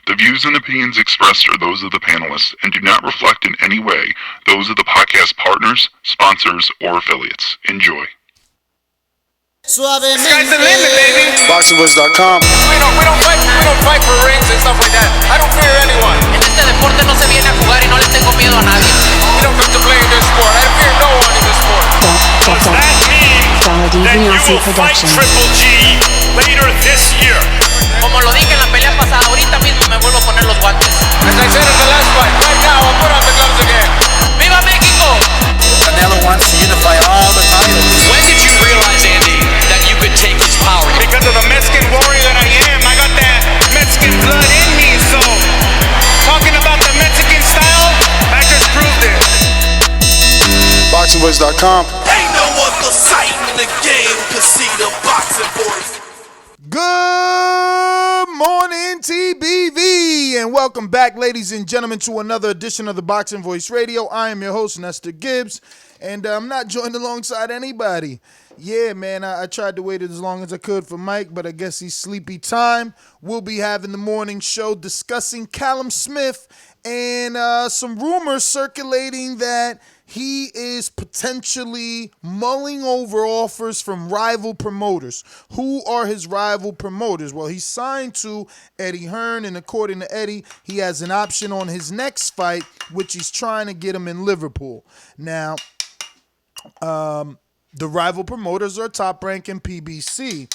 The views and opinions expressed are those of the panelists and do not reflect in any way those of the podcast partners, sponsors, or affiliates. Enjoy. Suavemente. Sky's the limit, baby. BoxingVoice.com. We don't fight for rings and stuff like that. I don't fear anyone. En este deporte no se viene a jugar y no le tengo miedo a nadie. We don't come to play in this sport. I fear no one in this sport. Was that mean that you will fight Triple G later this year? Como lo dije en la pelea pasada, ahorita mismo me vuelvo a poner los guantes. As I said in the last fight, right now I'll put on the gloves again. ¡Viva México! Canelo wants to unify all the titles. When did you realize, Andy, that you could take his power? Because of the Mexican warrior that I am, I got that Mexican blood in me, so talking about the Mexican style, I just proved it. BoxingVoice.com. Ain't no other sight in the game can see the Boxing Voice. Good morning, TBV, and welcome back, ladies and gentlemen, to another edition of the Boxing Voice Radio. I am your host, Nestor Gibbs, and I'm not joined alongside anybody. Yeah, man, I tried to wait as long as I could for Mike, but I guess he's sleepy time. We'll be having the morning show discussing Callum Smith and some rumors circulating that he is potentially mulling over offers from rival promoters. Who are his rival promoters? Well, he's signed to Eddie Hearn, and according to Eddie, he has an option on his next fight, which he's trying to get him in Liverpool. Now, the rival promoters are Top Rank and PBC.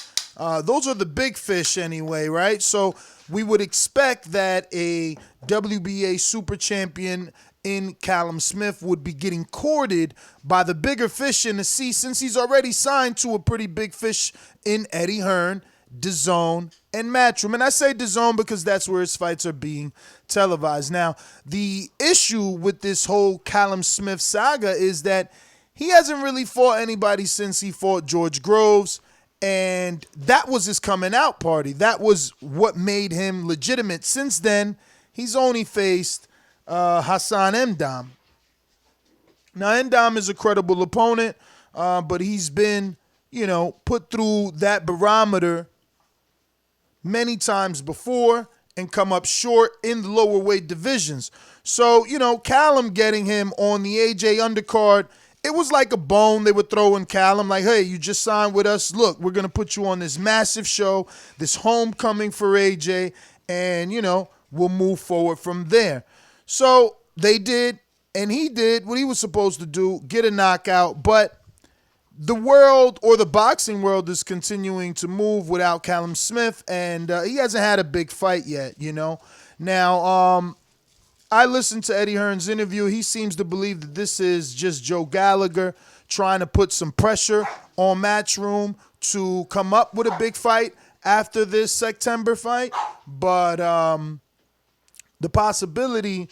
Those are the big fish anyway, right? So we would expect that a WBA super champion in Callum Smith would be getting courted by the bigger fish in the sea, since he's already signed to a pretty big fish in Eddie Hearn, DAZN, and Matchroom. And I say DAZN because that's where his fights are being televised. Now, the issue with this whole Callum Smith saga is that he hasn't really fought anybody since he fought George Groves, and that was his coming out party. That was what made him legitimate. Since then, he's only faced Hassan M'Dam. Now, M'Dam is a credible opponent, but he's been, put through that barometer many times before and come up short in the lower weight divisions. So, Callum getting him on the AJ undercard, it was like a bone they were throwing Callum, like, hey, you just signed with us. Look, we're going to put you on this massive show, this homecoming for AJ, and, we'll move forward from there. So they did, and he did what he was supposed to do, get a knockout. But the world, or the boxing world, is continuing to move without Callum Smith, and he hasn't had a big fight yet, Now, I listened to Eddie Hearn's interview. He seems to believe that this is just Joe Gallagher trying to put some pressure on Matchroom to come up with a big fight after this September fight. But the possibility,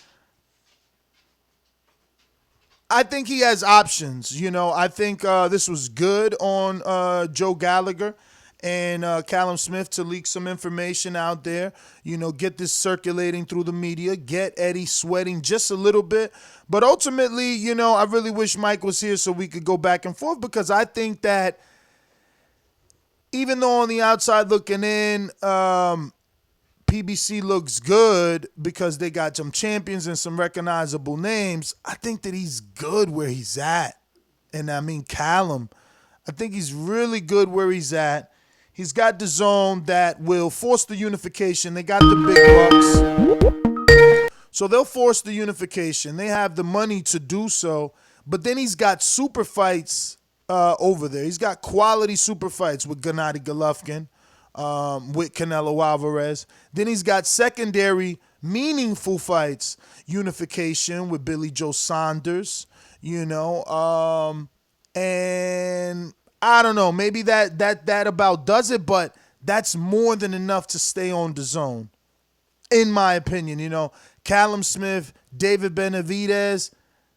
I think he has options. I think this was good on Joe Gallagher and Callum Smith to leak some information out there, get this circulating through the media, get Eddie sweating just a little bit. But ultimately, I really wish Mike was here so we could go back and forth, because I think that even though on the outside looking in, PBC looks good because they got some champions and some recognizable names, I think that he's good where he's at. And I mean, Callum, I think he's really good where he's at. He's got the zone that will force the unification. They got the big bucks, so they'll force the unification. They have the money to do so. But then he's got super fights over there. He's got quality super fights with Gennady Golovkin, with Canelo Alvarez. Then he's got secondary meaningful fights, unification with Billy Joe Saunders, and I don't know, maybe that about does it, but that's more than enough to stay on DAZN, in my opinion. Callum Smith, David Benavidez,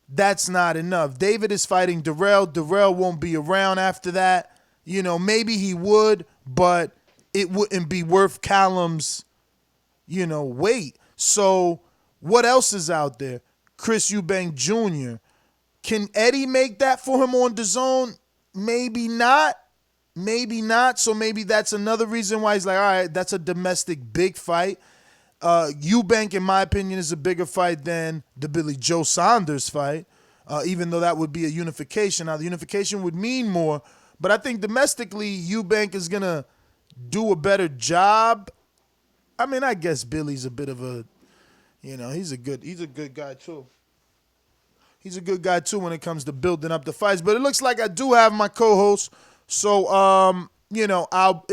that's not enough. David is fighting Darrell. Darrell won't be around after that. Maybe he would, but it wouldn't be worth Callum's, weight. So what else is out there? Chris Eubank Jr. Can Eddie make that for him on DAZN? Maybe not. So maybe that's another reason why he's like, all right, that's a domestic big fight. Eubank, in my opinion, is a bigger fight than the Billy Joe Saunders fight, even though that would be a unification. Now, the unification would mean more, but I think domestically, Eubank is going to do a better job. I mean, I guess Billy's a bit of a, he's a good guy too. He's a good guy too when it comes to building up the fights. But it looks like I do have my co-host, so I'll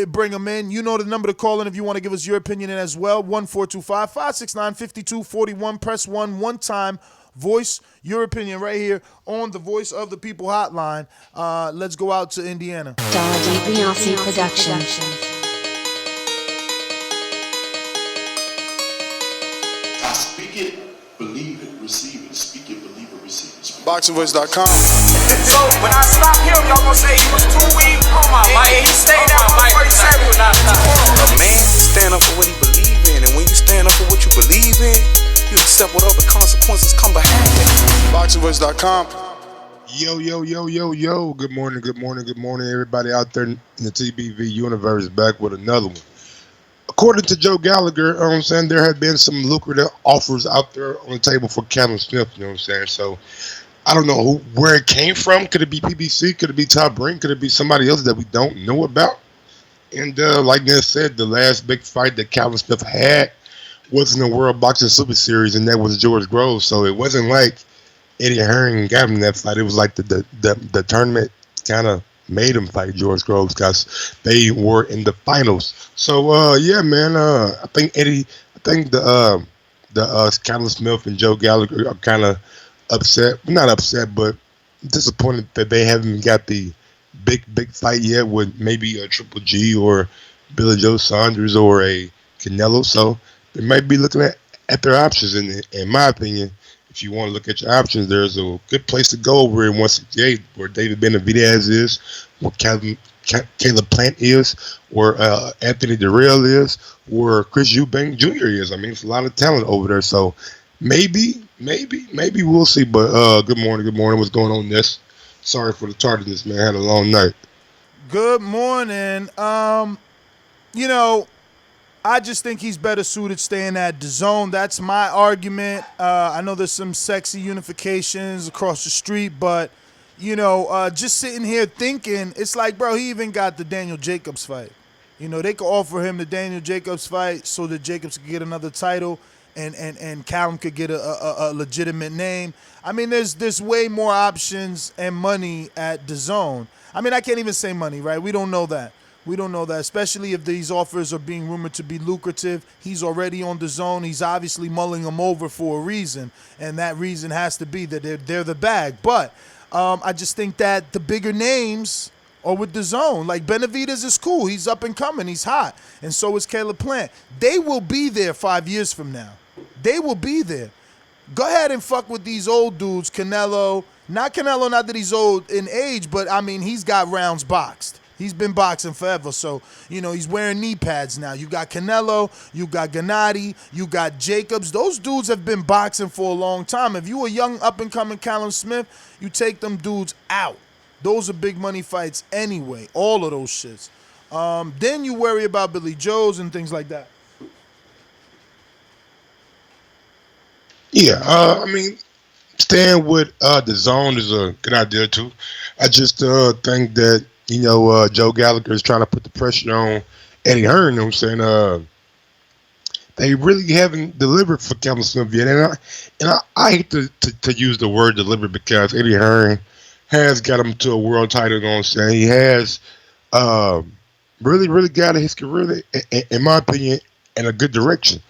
bring him in. You know the number to call in if you want to give us your opinion in as well. 1-425-569-5241. Press 1 time. Voice your opinion right here on the Voice of the People hotline. Let's go out to Indiana. Dollar DiBiase Production. I speak it, believe it, receive it. Speak it, believe it, receive it. BoxingVoice.com. So when I stop him, y'all gonna say he was too weak. Oh my mic. He stayed out before he said it. A man stand up for what he believe in, and when you stand up for what you believe in, you accept whatever consequences come behind it. BoxingVoice.com. Yo. Good morning, everybody out there in the TBV universe, back with another one. According to Joe Gallagher, you know what I'm saying, there have been some lucrative offers out there on the table for Callum Smith, you know what I'm saying? So I don't know where it came from. Could it be PBC? Could it be Top Rank? Could it be somebody else that we don't know about? And like Ned said, the last big fight that Callum Smith had was in the World Boxing Super Series, and that was George Groves. So it wasn't like Eddie Hearn got him that fight. It was like the tournament kind of made him fight George Groves because they were in the finals. So yeah, man. I think the Callum Smith and Joe Gallagher are kind of upset. Not upset, but disappointed that they haven't got the big fight yet with maybe a Triple G or Billy Joe Saunders or a Canelo. So they might be looking at their options. And in my opinion, if you want to look at your options, there's a good place to go over in 168 where David Benavidez is, where Caleb Plant is, where Anthony Durrell is, where Chris Eubank Jr. is. I mean, it's a lot of talent over there. So maybe we'll see. But good morning. What's going on, Ness? Sorry for the tardiness, man. I had a long night. Good morning. I just think he's better suited staying at DAZN. That's my argument. I know there's some sexy unifications across the street, but, just sitting here thinking, it's like, bro, he even got the Daniel Jacobs fight. They could offer him the Daniel Jacobs fight so that Jacobs could get another title and Callum could get a legitimate name. I mean, there's way more options and money at DAZN. I mean, I can't even say money, right? We don't know that. Especially if these offers are being rumored to be lucrative. He's already on DAZN. He's obviously mulling them over for a reason, and that reason has to be that they're the bag. But I just think that the bigger names are with DAZN. Like Benavidez is cool. He's up and coming. He's hot. And so is Caleb Plant. They will be there 5 years from now. They will be there. Go ahead and fuck with these old dudes. Canelo, not that he's old in age, but I mean, he's got rounds boxed. He's been boxing forever, so, he's wearing knee pads now. You got Canelo, you got Gennady, you got Jacobs. Those dudes have been boxing for a long time. If you a young up-and-coming Callum Smith, you take them dudes out. Those are big money fights anyway, all of those shits. Then you worry about Billy Joe's and things like that. Yeah, I mean, staying with DAZN is a good idea, too. I just think that, Joe Gallagher is trying to put the pressure on Eddie Hearn. You know what I'm saying? They really haven't delivered for Callum Smith yet. And I hate to use the word deliver because Eddie Hearn has got him to a world title. You know what I'm saying? He has really got his career, in my opinion, in a good direction.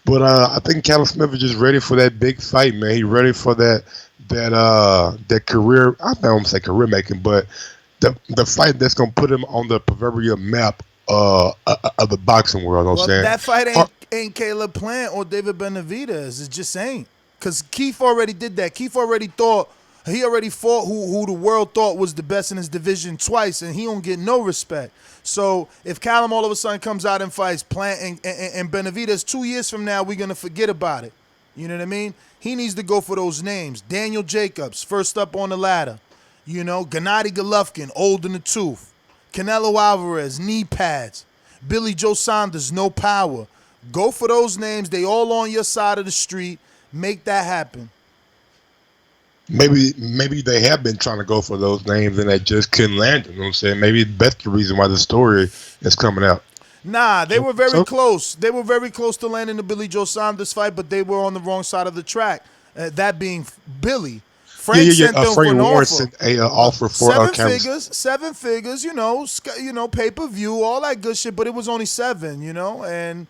But I think Callum Smith is just ready for that big fight, man. He's ready for that career. I don't say career making, but the fight that's gonna put him on the proverbial map of the boxing world. You know what I'm saying? That fight ain't Caleb Plant or David Benavidez. It just ain't. Because Keith already did that. Keith already fought who the world thought was the best in his division twice, and he don't get no respect. So if Callum all of a sudden comes out and fights Plant and Benavidez, 2 years from now, we're going to forget about it. You know what I mean? He needs to go for those names. Daniel Jacobs, first up on the ladder. Gennady Golovkin, old in the tooth. Canelo Alvarez, knee pads. Billy Joe Saunders, no power. Go for those names. They all on your side of the street. Make that happen. Maybe they have been trying to go for those names and they just couldn't land them. You know what I'm saying? Maybe that's the reason why the story is coming out. Nah, they were very close. They were very close to landing the Billy Joe Saunders fight, but they were on the wrong side of the track. That being Billy. Frank sent them for an offer. Offer for seven figures, pay-per-view, all that good shit, but it was only 7, and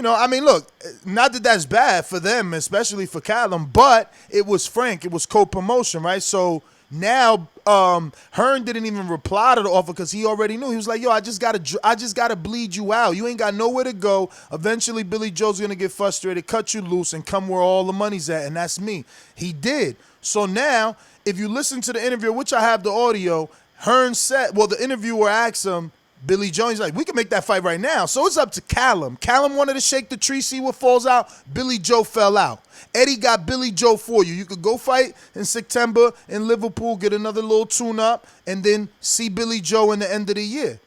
I mean, look, not that that's bad for them, especially for Callum, but it was Frank, it was co-promotion, right? So now Hearn didn't even reply to the offer because he already knew. He was like, yo, I just gotta bleed you out. You ain't got nowhere to go. Eventually Billy Joe's gonna get frustrated, cut you loose, and come where all the money's at, and that's me. He did. So now, if you listen to the interview, which I have the audio, Hearn said, the interviewer asked him, Billy Joe, he's like, we can make that fight right now. So it's up to Callum. Callum wanted to shake the tree, see what falls out. Billy Joe fell out. Eddie got Billy Joe for you. You could go fight in September in Liverpool, get another little tune-up, and then see Billy Joe in the end of the year.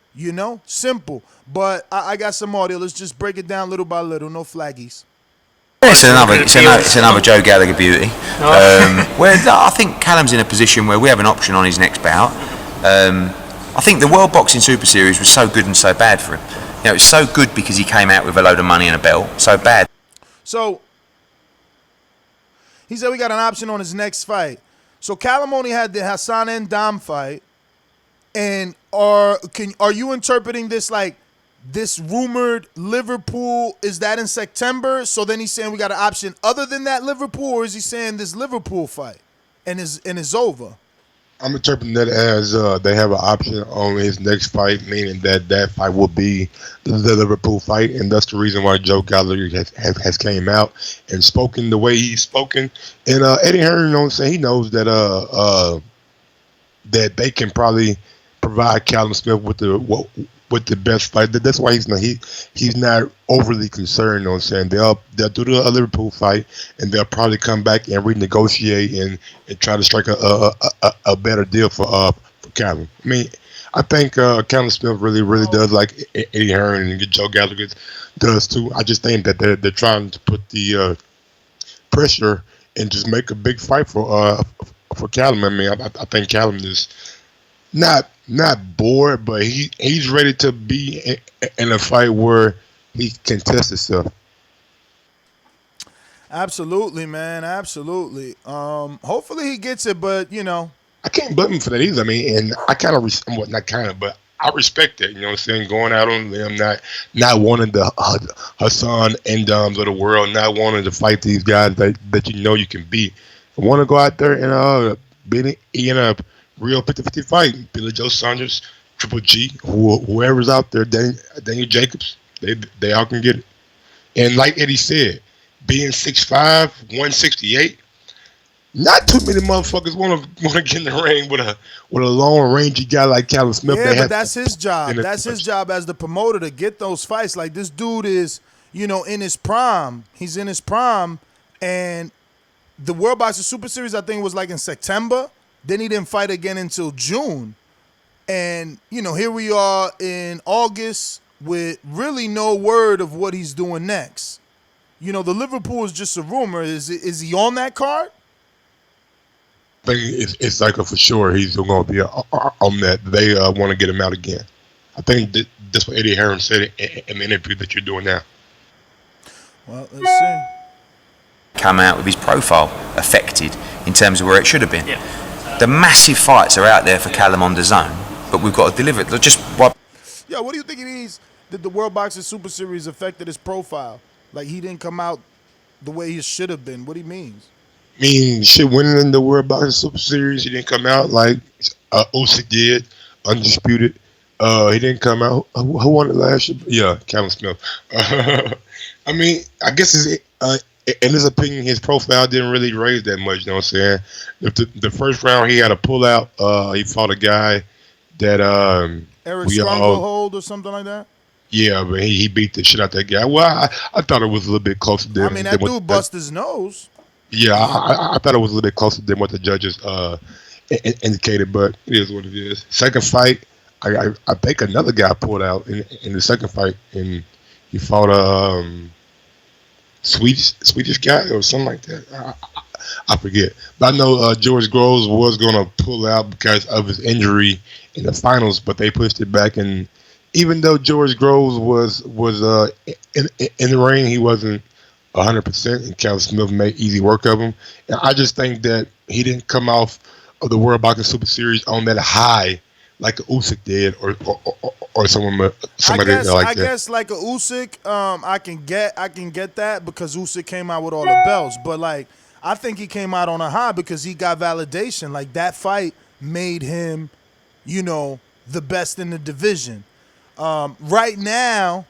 Simple. But I got some audio. Let's just break it down little by little. No flaggies. It's another Joe Gallagher beauty. Where I think Callum's in a position where we have an option on his next bout. I think the World Boxing Super Series was so good and so bad for him. It's so good because he came out with a load of money and a belt. So bad. So he said we got an option on his next fight. So Callum only had the Hassan and Dam fight. And are you interpreting this like this rumored Liverpool, is that in September? So then he's saying we got an option other than that Liverpool, or is he saying this Liverpool fight and is over? I'm interpreting that as they have an option on his next fight, meaning that fight will be the Liverpool fight, and that's the reason why Joe Gallagher has came out and spoken the way he's spoken. And Eddie Hearn, he knows that that they can probably provide Callum Smith with the best fight. That's why he's not overly concerned. They'll do the Liverpool fight, and they'll probably come back and renegotiate and try to strike a better deal for Callum. I mean, I think Callum Smith really does like Eddie Hearn, and Joe Gallagher does too. I just think that they're trying to put the pressure and just make a big fight for Callum. I mean, I think Callum is not bored, but he's ready to be in a fight where he can test himself. Absolutely, man. Absolutely. Hopefully he gets it, but I can't blame him for that either. I mean, and I kind of but I respect it. Going out on them, not wanting the Hassan and Dams of the world, not wanting to fight these guys that you can beat. I want to go out there and beat in a real 50-50 fight. Billy Joe Saunders, Triple G, whoever's out there, Daniel Jacobs, they all can get it. And like Eddie said, being 6'5", 168, not too many motherfuckers want to get in the ring with a long rangy guy like Callum Smith. Yeah, but that's his job. That's his job as the promoter to get those fights. Like, this dude is, in his prime. He's in his prime, and the World Boxing Super Series, I think, was like in September. Then he didn't fight again until June. And, here we are in August with really no word of what he's doing next. The Liverpool is just a rumor. Is he on that card? I think it's like for sure he's going to be on that. They want to get him out again. I think that's what Eddie Hearn said in the interview that you're doing now. Well, let's see. Come out with his profile affected in terms of where it should have been. Yeah. The massive fights are out there for Callum on the zone, but we've got to deliver it. Yeah, what do you think it means that the World Boxing Super Series affected his profile? Like, he didn't come out the way he should have been. What do you mean? I mean, shit, winning in the World Boxing Super Series, he didn't come out like Usyk did, undisputed. He didn't come out. Who won it last year? Yeah, Callum Smith. I mean, I guess in his opinion, his profile didn't really raise that much. You know what I'm saying? The first round, he had a pullout. He fought a guy that Eric Stronghold or something like that. Yeah, but he beat the shit out that guy. Well, I thought it was a little bit closer than. I mean, that dude bust his nose. Yeah, I thought it was a little bit closer than what the judges indicated, but it is what it is. Second fight, I think another guy pulled out in the second fight, and he fought Swedish guy or something like that. I forget. But I know George Groves was going to pull out because of his injury in the finals, but they pushed it back. And even though George Groves was in the ring, he wasn't 100%, and Callum Smith made easy work of him. And I just think that he didn't come off of the World Boxing Super Series on that high like Usyk did, or somebody like that. I guess like a Usyk, I can get that because Usyk came out with all the belts, but like I think he came out on a high because he got validation. Like that fight made him, the best in the division. Right now,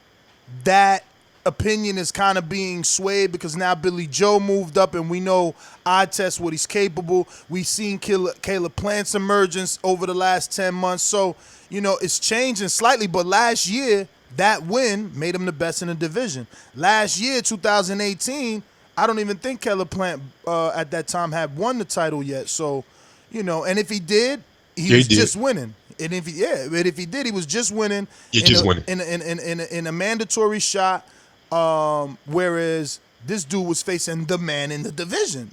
that opinion is kind of being swayed because now Billy Joe moved up and we know eye test what he's capable. We've seen Caleb Plant's emergence over the last 10 months. So, it's changing slightly. But last year, that win made him the best in the division. Last year, 2018, I don't even think Caleb Plant at that time had won the title yet. So, and if he did, he was just winning. And if he did, he was just winning. In a mandatory shot. Whereas this dude was facing the man in the division,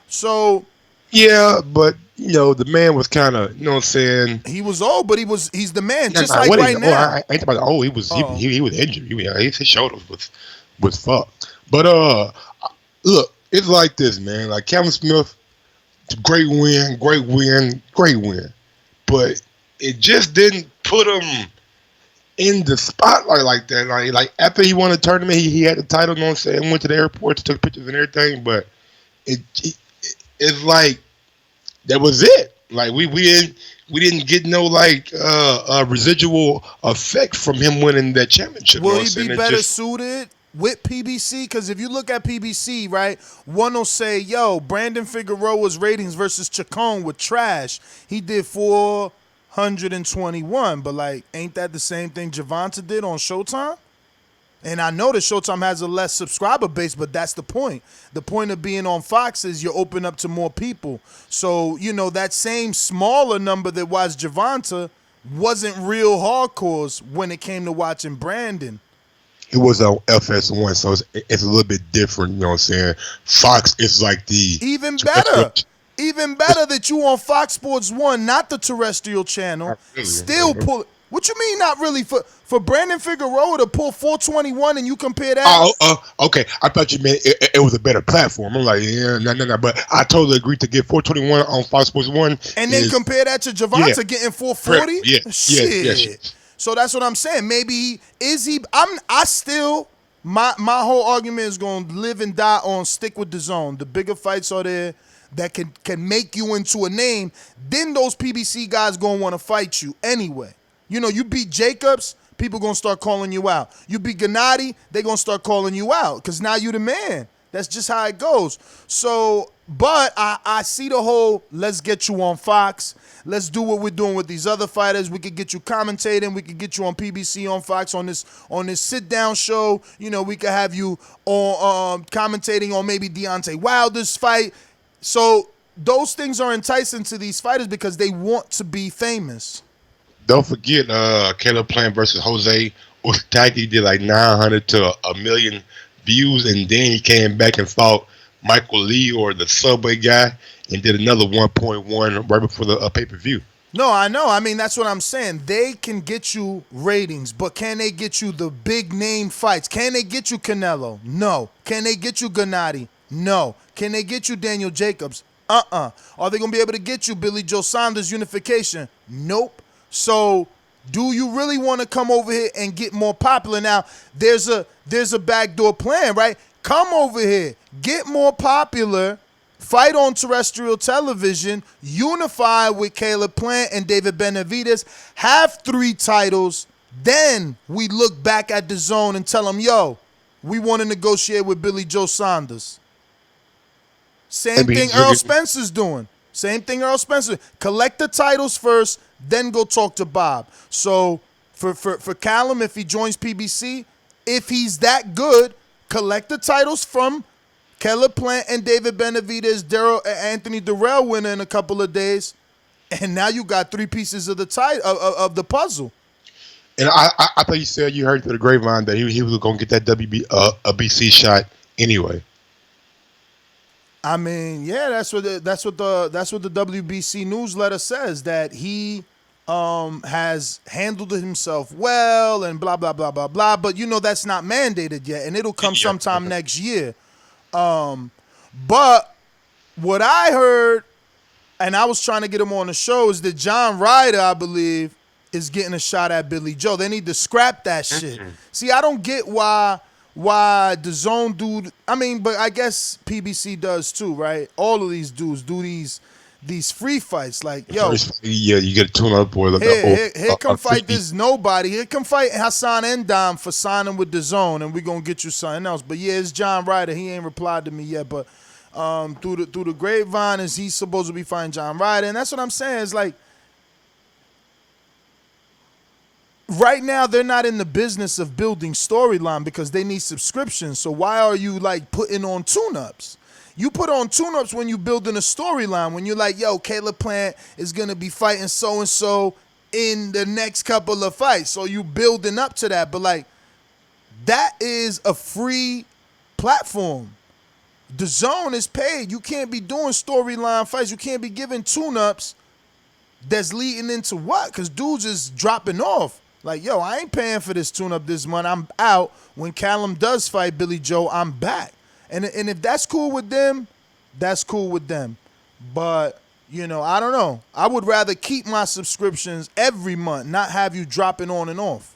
So yeah, but the man was kind of, you know what I'm saying? He was old, but he's the man, just like right now. I ain't about old. He was injured. His shoulder was fucked. But look, it's like this, man. Like Callum Smith, great win. But it just didn't put him in the spotlight like that. Like after he won the tournament, he had the title, you know what I'm saying, went to the airport, took pictures and everything, but it's like that was it. Like we didn't get no residual effect from him winning that championship. Will he be better suited with PBC? Because if you look at PBC, right, one will say, yo, Brandon Figueroa's ratings versus Chacon were trash. He did 421, but like, ain't that the same thing Gervonta did on Showtime? And I know that Showtime has a less subscriber base, but that's the point. The point of being on Fox is you open up to more people. So, that same smaller number that watched Gervonta wasn't real hardcores when it came to watching Brandon. It was on FS1, so it's a little bit different, you know what I'm saying? Fox is like the... Even better that you on Fox Sports 1, not the terrestrial channel. Really, still pull... What you mean not really? For Brandon Figueroa to pull 421 and you compare that? Okay. I thought you meant it was a better platform. I'm like, yeah, no. But I totally agree to get 421 on Fox Sports 1. And then compare that to Gervonta getting 440? Yeah. Shit. Yeah. So that's what I'm saying. Maybe my whole argument is going to live and die on stick with the zone. The bigger fights are there that can make you into a name. Then those PBC guys going to want to fight you anyway. You beat Jacobs, people going to start calling you out. You beat Gennady, they going to start calling you out because now you the man. That's just how it goes. So, but I see the whole, let's get you on Fox. Let's do what we're doing with these other fighters. We could get you commentating. We could get you on PBC, on Fox, on this sit-down show. We could have you on commentating on maybe Deontay Wilder's fight. So those things are enticing to these fighters because they want to be famous. Don't forget, Caleb Plant versus Jose Ustaki did like 900 to 1 million views, and then he came back and fought Michael Lee or the Subway guy and did another 1.1 right before the pay-per-view. No, I know. I mean, that's what I'm saying. They can get you ratings, but can they get you the big name fights? Can they get you Canelo? No. Can they get you Gennady? No. Can they get you Daniel Jacobs? Are they going to be able to get you Billy Joe Saunders unification? Nope. So, do you really want to come over here and get more popular? Now, there's a backdoor plan, right? Come over here, get more popular, fight on terrestrial television, unify with Caleb Plant and David Benavidez, have 3 titles, then we look back at the zone and tell them, yo, we want to negotiate with Billy Joe Saunders. Same thing Earl Spencer's doing. Collect the titles first, then go talk to Bob. So for Callum, if he joins PBC, if he's that good, collect the titles from Caleb Plant and David Benavidez, Anthony Durrell winner in a couple of days, and now you got 3 pieces of the of the puzzle. And I thought you said you heard through the grapevine that he was going to get that WBC shot anyway. I mean, yeah, that's what the WBC newsletter says, that he has handled himself well and blah blah blah blah blah. But that's not mandated yet, and it'll come sometime next year. But what I heard, and I was trying to get him on the show, is that John Ryder, I believe, is getting a shot at Billy Joe. They need to scrap that shit. See, I don't get why the Zone dude. I mean, but I guess PBC does too, right? All of these dudes do these free fights. Like, yo, yeah, you get a tune-up or here come fight this nobody. Here come fight Hassan Endam for signing with the Zone, and we gonna get you something else. But yeah, it's John Ryder. He ain't replied to me yet, but through the grapevine is he's supposed to be fighting John Ryder, and that's what I'm saying. It's like, right now they're not in the business of building storyline because they need subscriptions. So why are you like putting on tune-ups? You put on tune-ups when you building a storyline, when you're like, yo, Caleb Plant is gonna be fighting so-and-so in the next couple of fights. So you building up to that. But like, that is a free platform. The Zone is paid. You can't be doing storyline fights. You can't be giving tune-ups that's leading into what? Because dudes is dropping off. Like, yo, I ain't paying for this tune-up this month. I'm out. When Callum does fight Billy Joe, I'm back. And if that's cool with them, that's cool with them. But, I don't know. I would rather keep my subscriptions every month, not have you dropping on and off.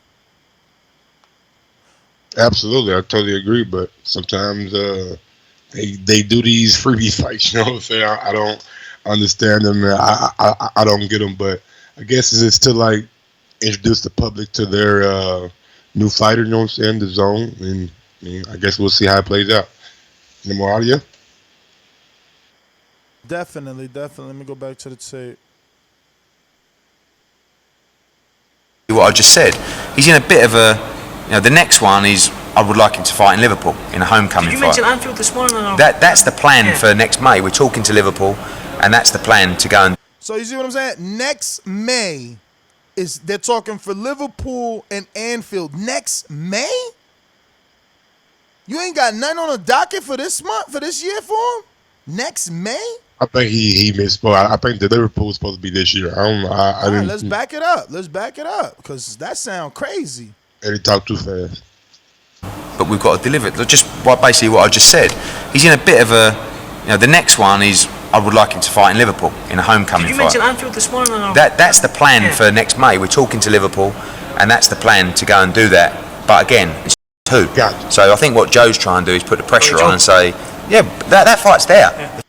Absolutely, I totally agree. But sometimes they do these freebie fights. You know what I'm saying? I don't understand them. I don't get them. But I guess it's to like introduce the public to their new fighter. You know what I'm saying? The Zone, and I guess we'll see how it plays out. Any more audio? Definitely. Let me go back to the tape. What I just said, he's in a bit of a, the next one is, I would like him to fight in Liverpool in a homecoming fight. Did you mention Anfield this morning? Or? That's the plan for next May. We're talking to Liverpool, and that's the plan to go and. So you see what I'm saying? Next May they're talking for Liverpool and Anfield. Next May? You ain't got nothing on the docket for this month, for this year for him? Next May? I think he misspoke. I think the Liverpool was supposed to be this year. I don't know. I didn't. Let's back it up. Because that sound crazy. And he talked too fast. But we've got to deliver it. Just basically what I just said. He's in a bit of a, the next one is, I would like him to fight in Liverpool in a homecoming fight. Did you mention Anfield this morning? Or? That's the plan for next May. We're talking to Liverpool, and that's the plan to go and do that. But again, it's two. Gotcha. So I think what Joe's trying to do is put the pressure on and say, yeah, that fight's there. Yeah.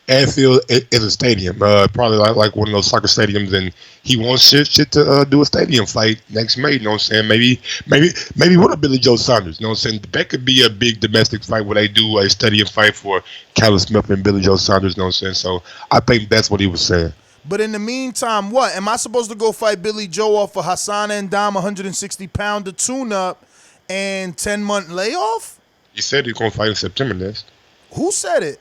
Anfield is a stadium, probably like one of those soccer stadiums, and he wants shit to do a stadium fight next May. You know what I'm saying? Maybe with a Billy Joe Saunders. You know what I'm saying? That could be a big domestic fight where they do a stadium fight for Callum Smith and Billy Joe Saunders. You know what I'm saying? So I think that's what he was saying. But in the meantime, what? Am I supposed to go fight Billy Joe off of Hassan Endam, 160-pounder tune-up, and 10-month layoff? He said he's going to fight in September next. Who said it?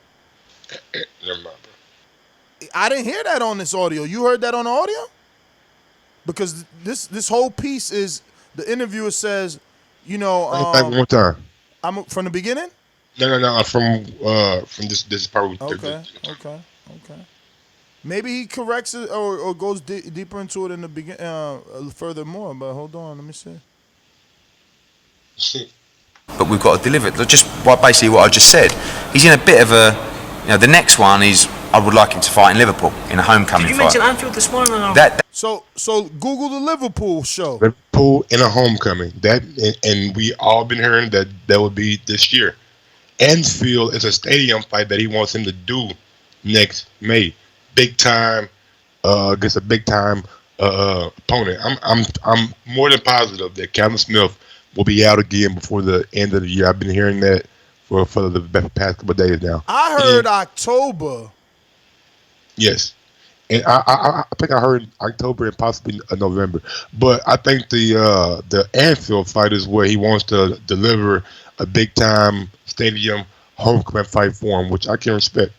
Never mind, bro. I didn't hear that on this audio. You heard that on the audio? Because this whole piece is, the interviewer says, one more time. I'm from the beginning? No. From this part. Okay. Maybe he corrects it or goes deeper into it in the beginning, furthermore. But hold on, let me see. But we've got to deliver it. Just basically what I just said. He's in a bit of a, the next one is, I would like him to fight in Liverpool in a homecoming fight. Did you mention Anfield this morning? Or? So Google the Liverpool show. Liverpool in a homecoming. And we all been hearing that would be this year. Anfield is a stadium fight that he wants him to do next May. Big time, against a big time opponent. I'm more than positive that Callum Smith will be out again before the end of the year. I've been hearing that for the past couple of days now. I heard October. Yes. And I think I heard October and possibly November. But I think the Anfield fight is where he wants to deliver a big time stadium homecoming fight for him, which I can respect.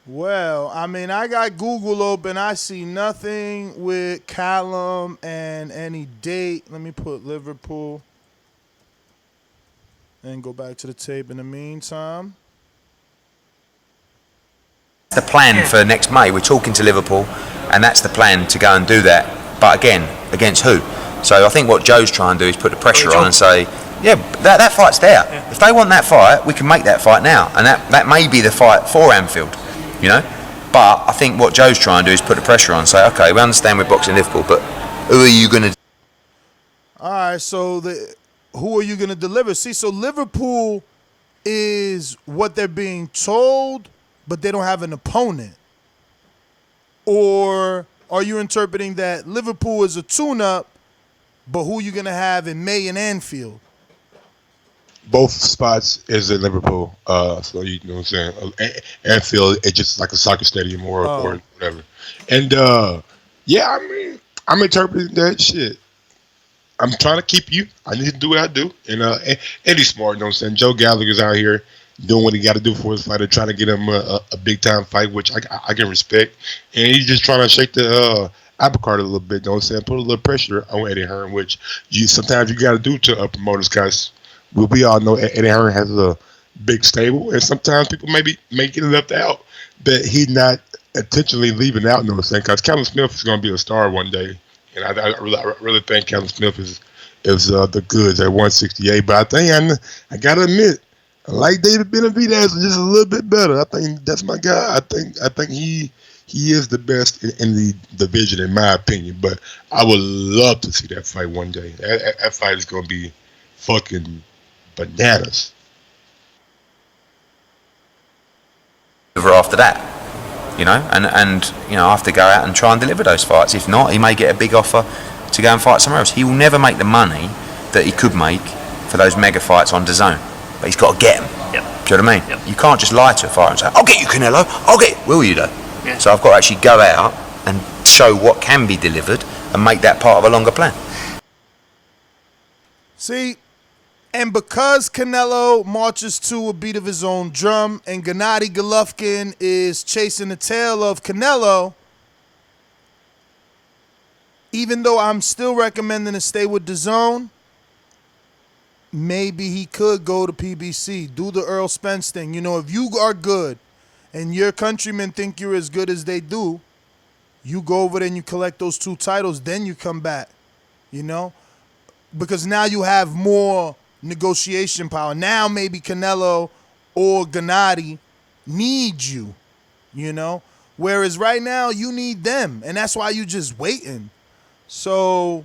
Well, I mean, I got Google open. I see nothing with Callum and any date. Let me put Liverpool. And go back to the tape in the meantime. The plan for next May, we're talking to Liverpool, and that's the plan to go and do that. But again, against who? So I think what Joe's trying to do is put the pressure on and say, yeah, that fight's there. Yeah. If they want that fight, we can make that fight now, and that may be the fight for Anfield, you know. But I think what Joe's trying to do is put the pressure on and say, okay, we understand we're boxing Liverpool, but who are you going to? All right, so who are you going to deliver? See, so Liverpool is what they're being told, but they don't have an opponent. Or are you interpreting that Liverpool is a tune-up, but who are you going to have in May in Anfield? Both spots is in Liverpool. So you know what I'm saying? Anfield, it's just like a soccer stadium or whatever. And yeah, I mean, I'm interpreting that shit. I'm trying to keep you. I need to do what I do. And Eddie's smart, you know what I'm saying? Joe Gallagher's out here doing what he got to do for his fighter, trying to get him a big time fight, which I can respect. And he's just trying to shake the apple cart a little bit, you know what I'm saying? Put a little pressure on Eddie Hearn, which sometimes you got to do to promoters, guys. We all know Eddie Hearn has a big stable, and sometimes people may get left out, but he's not intentionally leaving out, you know what I'm saying? Because Callum Smith is going to be a star one day, and I really think Callum Smith is the goods at 168. But I think I got to admit, I like David Benavidez just a little bit better. I think that's my guy. I think he is the best in the division, in my opinion. But I would love to see that fight one day. That fight is going to be fucking bananas. After that, you know, and you know, I have to go out and try and deliver those fights. If not, he may get a big offer to go and fight somewhere else. He will never make the money that he could make for those mega fights on DAZN, but he's got to get them. Yep. Do you know what I mean? Yep. You can't just lie to a fighter and say, "I'll get you, Canelo. Will you though?" Yeah. So I've got to actually go out and show what can be delivered and make that part of a longer plan. See, and because Canelo marches to a beat of his own drum and Gennady Golovkin is chasing the tail of Canelo, even though I'm still recommending to stay with DAZN, maybe he could go to PBC, do the Earl Spence thing. You know, if you are good and your countrymen think you're as good as they do, you go over there and you collect those 2 titles, then you come back, you know? Because now you have more negotiation power. Now maybe Canelo or Gennady need you, you know? Whereas right now you need them, and that's why you just waiting. So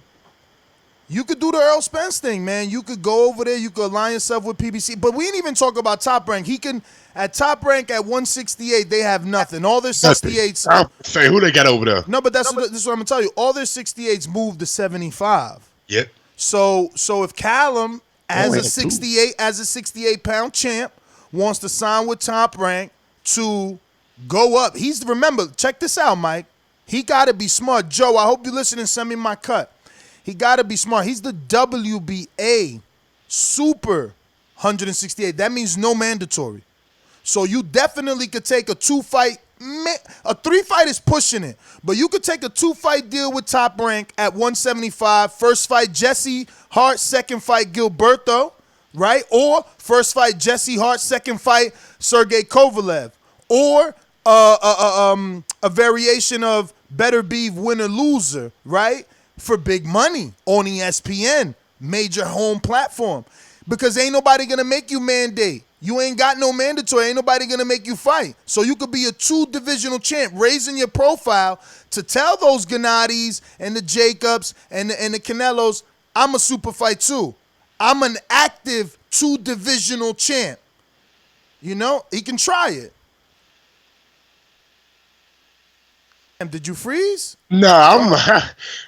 you could do the Earl Spence thing, man. You could go over there, you could align yourself with PBC. But we didn't even talk about Top Rank. He can, at Top Rank at 168, they have nothing. All their 68s. I'll say who they got over there. No, but this is what I'm gonna tell you. All their 68s moved to 75. Yep. So if Callum, as a 68-pound champ, wants to sign with Top Rank to go up, remember, check this out, Mike. He got to be smart. Joe, I hope you listen and send me my cut. He got to be smart. He's the WBA Super 168. That means no mandatory. So you definitely could take a 2-fight. A 3-fight is pushing it, but you could take a 2-fight deal with Top Rank at 175. First fight, Jesse Hart. Second fight, Gilberto, right? Or first fight, Jesse Hart. Second fight, Sergey Kovalev. Or a variation of Better Beef winner-loser, right? For big money on ESPN, major home platform. Because ain't nobody going to make you mandate. You ain't got no mandatory. Ain't nobody going to make you fight. So you could be a 2-divisional champ, raising your profile to tell those Gennadys and the Jacobs and the Canelos, I'm a super fight too. I'm an active 2-divisional champ. You know, he can try it. Did you freeze? No,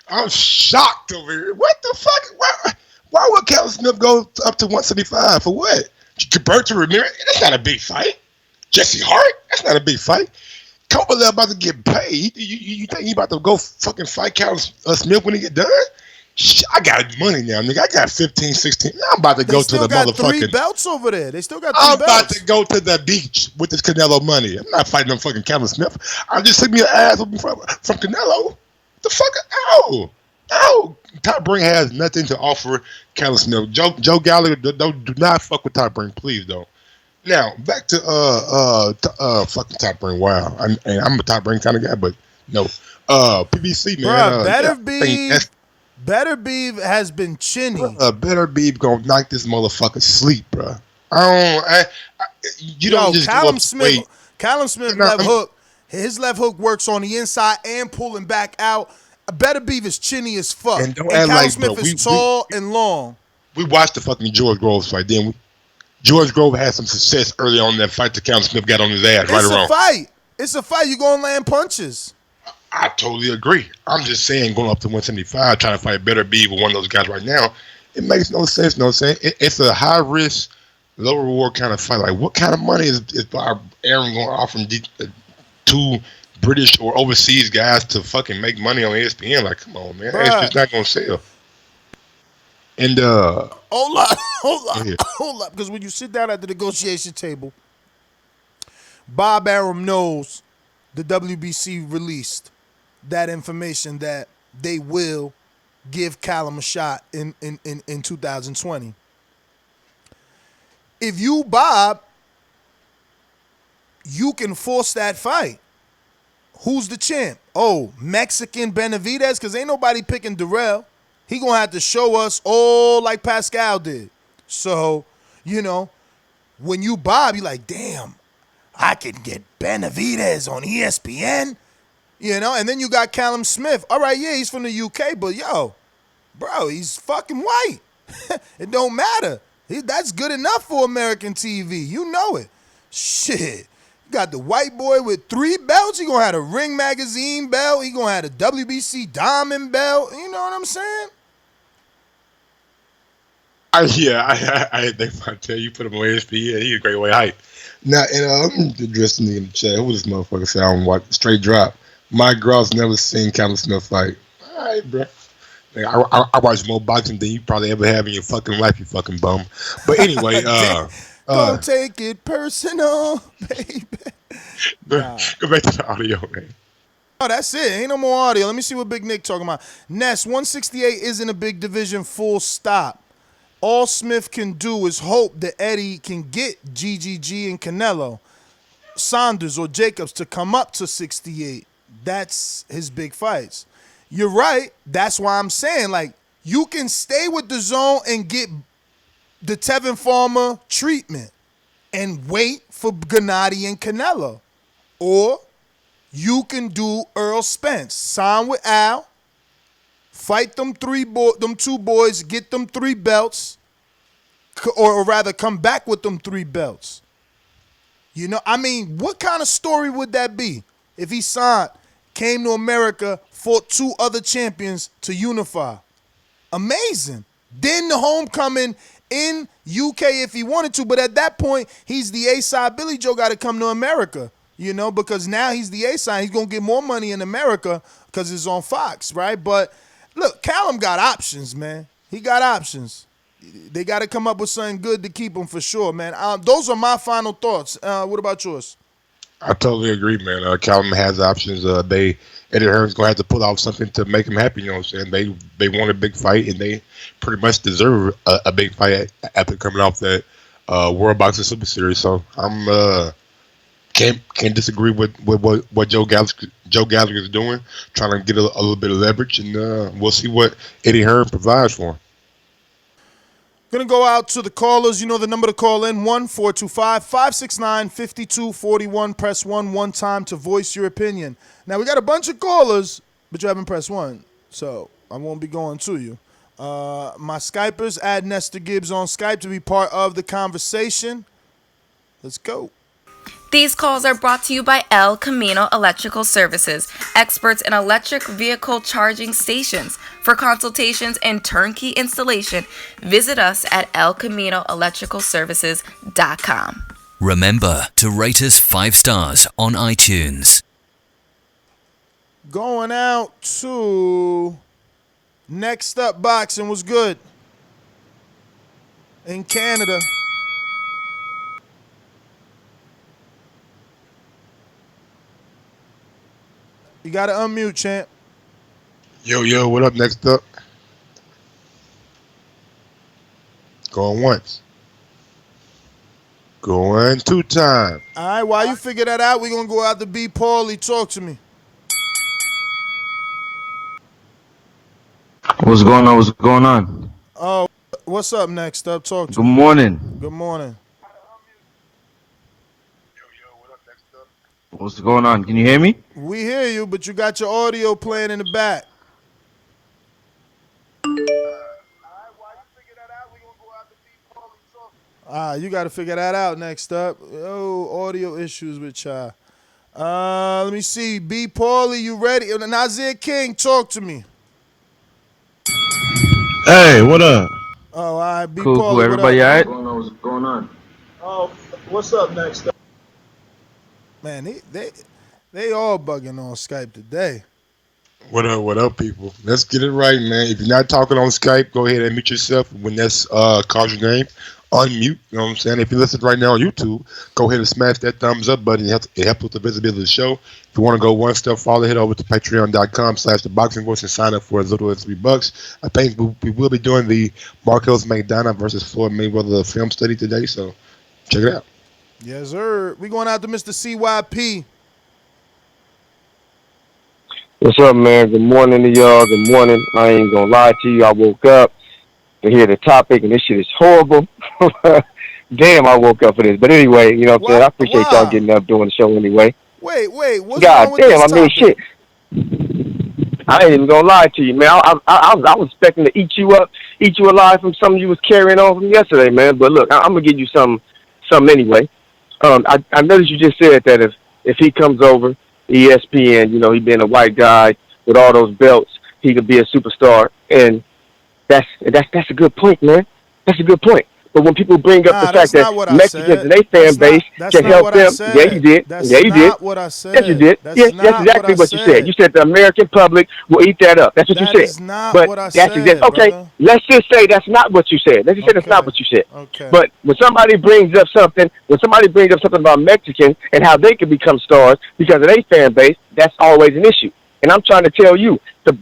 I'm shocked over here. What the fuck? Why would Callum Smith go up to 175 for what? Gilberto Ramirez? That's not a big fight. Jesse Hart? That's not a big fight. Kovalev about to get paid. You think he about to go fucking fight Callum Smith when he get done? I got money now, nigga. I got 15, 16. I'm about to go to the motherfucking. They still got 3 belts over there. They still got 3 belts. I'm about to go to the beach with this Canelo money. I'm not fighting no fucking Callum Smith. I just took me an ass from Canelo. The fuck? Ow. Oh, Top Rank has nothing to offer Callum Smith. Joe Gallagher, do not fuck with Top Rank, please don't. Now back to fucking Top Rank. Wow, I'm a Top Rank kind of guy, but no. PBC man, Bruh, yeah, I think that's Better Beeve has been chinny. Better be gonna knock this motherfucker sleep, bro. You don't just Callum go up Smith. weight. Callum Smith left hook. His left hook works on the inside and pulling back out. Better Beeve is chinny as fuck. And don't Callum act like, Smith bro, is tall and long. We watched the fucking George Groves fight, didn't we? George Grove had some success early on in that fight. The Callum Smith got on his ass right around. It's a fight. You gonna land punches. I totally agree. I'm just saying, going up to 175, trying to fight Better Be with one of those guys right now, it makes no sense. No saying it's a high risk, low reward kind of fight. Like, what kind of money is Aaron going to offer two British or overseas guys to fucking make money on ESPN? Like, come on, man, it's just not going to sell. And hold up, because when you sit down at the negotiation table, Bob Arum knows the WBC released that information that they will give Callum a shot in 2020. If you, Bob, you can force that fight. Who's the champ? Oh, Mexican Benavidez? Because ain't nobody picking Darrell. He going to have to show us all like Pascal did. So, when you, Bob, you like, damn, I can get Benavidez on ESPN, and then you got Callum Smith. All right, yeah, he's from the UK, but bro, he's fucking white. It don't matter. That's good enough for American TV. You know it. Shit. You got the white boy with 3 belts. He gonna have a Ring Magazine belt. He gonna have a WBC Diamond belt. You know what I'm saying? I tell you, put him on ESPN. He's a great way hype. Now, I'm addressing in the chat. Who this motherfucker say? I don't watch straight drop. Mike Gross never seen Callum Smith fight. All right, bro. I watch more boxing than you probably ever have in your fucking life, you fucking bum. But anyway, don't take it personal, baby. Go back to the audio, man. Oh, that's it. Ain't no more audio. Let me see what Big Nick talking about. Ness, 168 isn't a big division, full stop. All Smith can do is hope that Eddie can get GGG and Canelo, Saunders or Jacobs to come up to 68. That's his big fights. You're right. That's why I'm saying, like, you can stay with the zone and get the Tevin Farmer treatment and wait for Gennady and Canelo. Or you can do Earl Spence. Sign with Al. Fight them two boys, get them 3 belts, or rather come back with them 3 belts. What kind of story would that be if he signed, came to America, fought 2 other champions to unify? Amazing. Then the homecoming in UK if he wanted to, but at that point, he's the A-side. Billy Joe got to come to America, because now he's the A-side. He's going to get more money in America because it's on Fox, right? But look, Callum got options, man. He got options. They got to come up with something good to keep him for sure, man. Those are my final thoughts. What about yours? I totally agree, man. Callum has options. Eddie Hearn's gonna have to pull off something to make him happy. You know what I'm saying? They want a big fight, and they pretty much deserve a big fight after coming off that World Boxing Super Series. So I'm can't disagree with what Joe Gallagher is doing, trying to get a little bit of leverage, and we'll see what Eddie Hearn provides for him. Gonna go out to the callers. You know the number to call in, 1-425-569-5241. Press 1 one time to voice your opinion. Now, we got a bunch of callers, but you haven't pressed 1, so I won't be going to you. My Skypers, add Nestor Gibbs on Skype to be part of the conversation. Let's go. These calls are brought to you by El Camino Electrical Services, experts in electric vehicle charging stations. For consultations and turnkey installation, visit us at elcaminoelectricalservices.com. Remember to rate us 5 stars on iTunes. Going out to Next Up Boxing was good in Canada. You got to unmute, champ. Yo, what up next up? Going once. Going two times. All right, while you figure that out, we're going to go out to B. Paulie. Talk to me. What's going on? What's going on? Oh, what's up next up? Talk to Good me. morning. Good morning. What's going on? Can you hear me? We hear you, but you got your audio playing in the back. You got to figure that out next up. Oh, audio issues with y'all. Let me see. B. Paulie, you ready? Nazir King, talk to me. Hey, what up? Oh, all right. B. Cool, Paulie, cool. Everybody all right? What's going on? Oh, what's up next up? Man, they all bugging on Skype today. What up, people? Let's get it right, man. If you're not talking on Skype, go ahead and mute yourself. When that's calls your name, unmute. You know what I'm saying? If you listen right now on YouTube, go ahead and smash that thumbs up button. It helps with the visibility of the show. If you want to go one step farther, head over to patreon.com/theboxingvoice and sign up for as little as $3. I think we will be doing the Marcos McDonough versus Floyd Mayweather film study today, so check it out. Yes, sir. We going out to Mr. CYP. What's up, man? Good morning to y'all. Good morning. I ain't gonna lie to you. I woke up to hear the topic, and this shit is horrible. Damn, I woke up for this. But anyway, you know what I'm saying? I appreciate y'all getting up doing the show anyway. Wait. What's God wrong with damn, this I mean, topic? shit. I ain't even gonna lie to you, man. I was expecting to eat you alive from something you was carrying on from yesterday, man. But look, I'm gonna give you some anyway. I noticed you just said that if he comes over, ESPN, you know, he being a white guy with all those belts, he could be a superstar, and that's a good point, man. That's a good point. But when people bring up the fact that Mexicans and their fan base can help them, yeah, you did. Yeah, you did. What I said. Yes, you did. Yes, that's exactly what you said. You said the American public will eat that up. That's what you said. Is not but what I that's said, okay. brother. Let's just say that's not what you said. Let's just say that's not what you said. Okay. But when somebody brings up something about Mexicans and how they can become stars because of their fan base, that's always an issue. And I'm trying to tell you,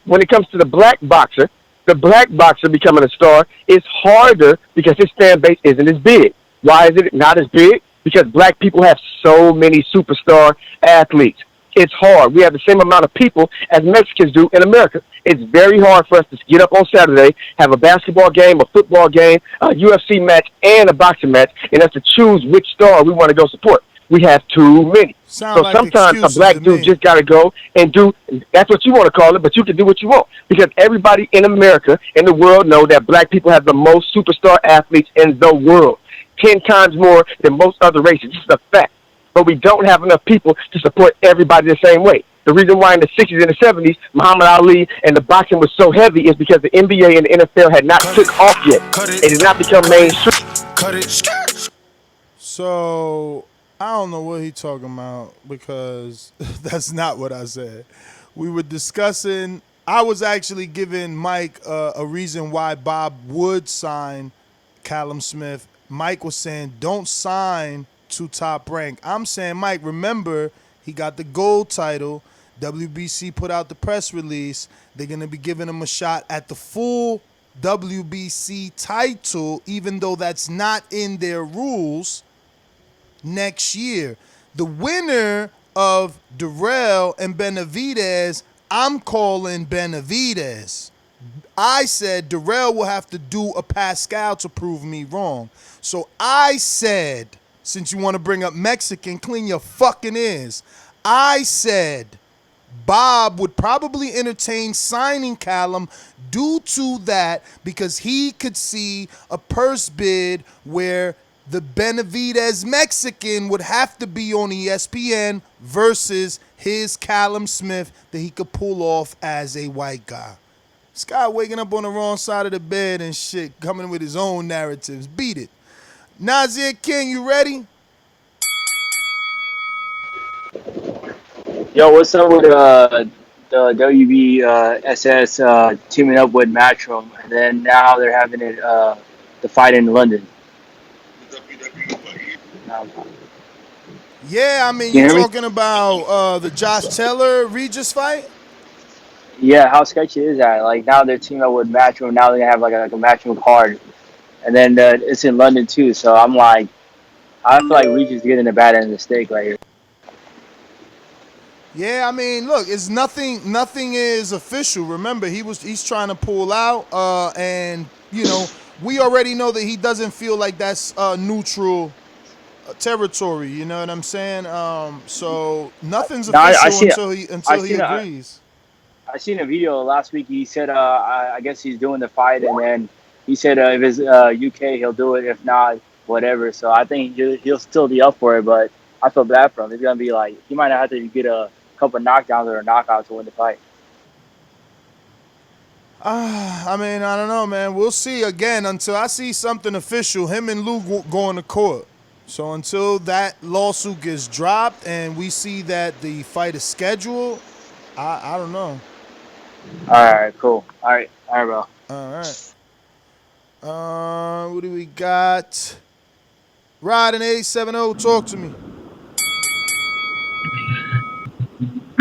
when it comes to the black boxer becoming a star is harder because his fan base isn't as big. Why is it not as big? Because black people have so many superstar athletes. It's hard. We have the same amount of people as Mexicans do in America. It's very hard for us to get up on Saturday, have a basketball game, a football game, a UFC match, and a boxing match, and us to choose which star we want to go support. We have too many. Sometimes a black dude just got to go and do, that's what you want to call it, but you can do what you want. Because everybody in America, in the world, know that black people have the most superstar athletes in the world. 10 times more than most other races. This is a fact. But we don't have enough people to support everybody the same way. The reason why in the 60s and the 70s, Muhammad Ali and the boxing was so heavy is because the NBA and the NFL had not took off yet. It did not become mainstream. So I don't know what he's talking about because that's not what I said. We were discussing, I was actually giving Mike a reason why Bob would sign Callum Smith. Mike was saying, don't sign to Top Rank. I'm saying, Mike, remember, he got the gold title. WBC put out the press release. They're going to be giving him a shot at the full WBC title, even though that's not in their rules, next year. The winner of Durrell and Benavidez, I'm calling Benavidez. I said Durrell will have to do a Pascal to prove me wrong. So I said, since you want to bring up Mexican, clean your fucking ears. I said Bob would probably entertain signing Callum due to that because he could see a purse bid where the Benavidez Mexican would have to be on ESPN versus his Callum Smith that he could pull off as a white guy. This guy waking up on the wrong side of the bed and shit, coming with his own narratives. Beat it. Nazir King, you ready? Yo, what's up with the WBSS teaming up with Matchroom, and then now they're having it the fight in London. Yeah, I mean, you're talking about the Josh Taylor Regis fight? Yeah, how sketchy is that? Like now they're teaming up with Matchroom. Now they have like a Matchroom card, and then it's in London too. So I'm like, I feel like Reach is getting the bad end of the stick right here. Yeah, I mean, look, it's nothing. Nothing is official. Remember, he's trying to pull out, and you know, we already know that he doesn't feel like that's neutral territory. You know what I'm saying? So nothing's official until he agrees. I seen a video last week. He said, I guess he's doing the fight, and then he said if it's UK, he'll do it. If not, whatever. So I think he'll still be up for it, but I feel bad for him. It's gonna be like he might not have to get a couple knockdowns or a knockout to win the fight. I mean, I don't know, man. We'll see again until I see something official. Him and Luke going to court. So until that lawsuit gets dropped and we see that the fight is scheduled, I don't know. All right, cool. All right, bro. All right. What do we got? Rod and 870, talk to me.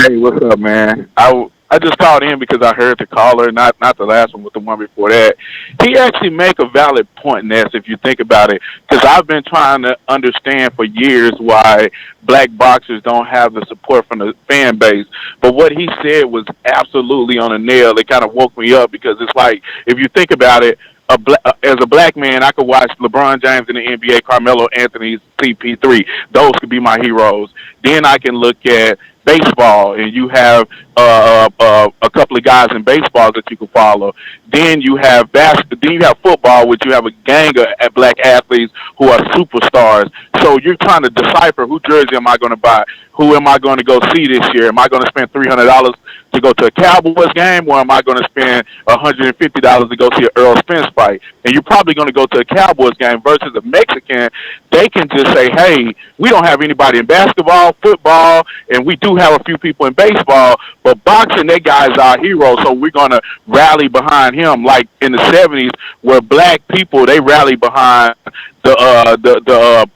Hey, what's up, man? I just called in because I heard the caller, not the last one, but the one before that. He actually make a valid point, Ness, if you think about it, because I've been trying to understand for years why black boxers don't have the support from the fan base. But what he said was absolutely on a nail. It kind of woke me up because it's like, if you think about it, as a black man, I could watch LeBron James in the NBA, Carmelo Anthony, CP3. Those could be my heroes. Then I can look at baseball, and you have a couple of guys in baseball that you can follow. Then you have Then you have football, which you have a gang of black athletes who are superstars. So you're trying to decipher who jersey am I going to buy? Who am I going to go see this year? Am I going to spend $300 to go to a Cowboys game, or am I going to spend $150 to go see an Earl Spence fight? And you're probably going to go to a Cowboys game versus a Mexican. They can just say, hey, we don't have anybody in basketball, football, and we do have a few people in baseball, but boxing, that guy's our hero, so we're going to rally behind him. Like in the 70s, where black people, they rally behind the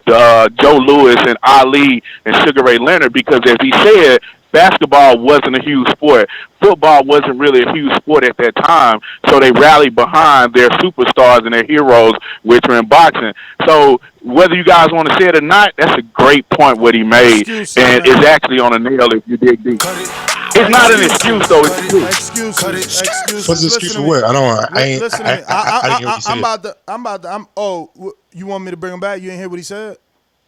Joe Louis and Ali and Sugar Ray Leonard, because as he said, basketball wasn't a huge sport. Football wasn't really a huge sport at that time, so they rallied behind their superstars and their heroes, which were in boxing. So whether you guys want to say it or not, that's a great point what he made, and it's actually on a nail if you dig deep. It's not an excuse, though. It's true. Excuses. What's the excuse for what? I don't. Listen to me. I didn't hear what you said. Oh, you want me to bring him back? You ain't hear what he said?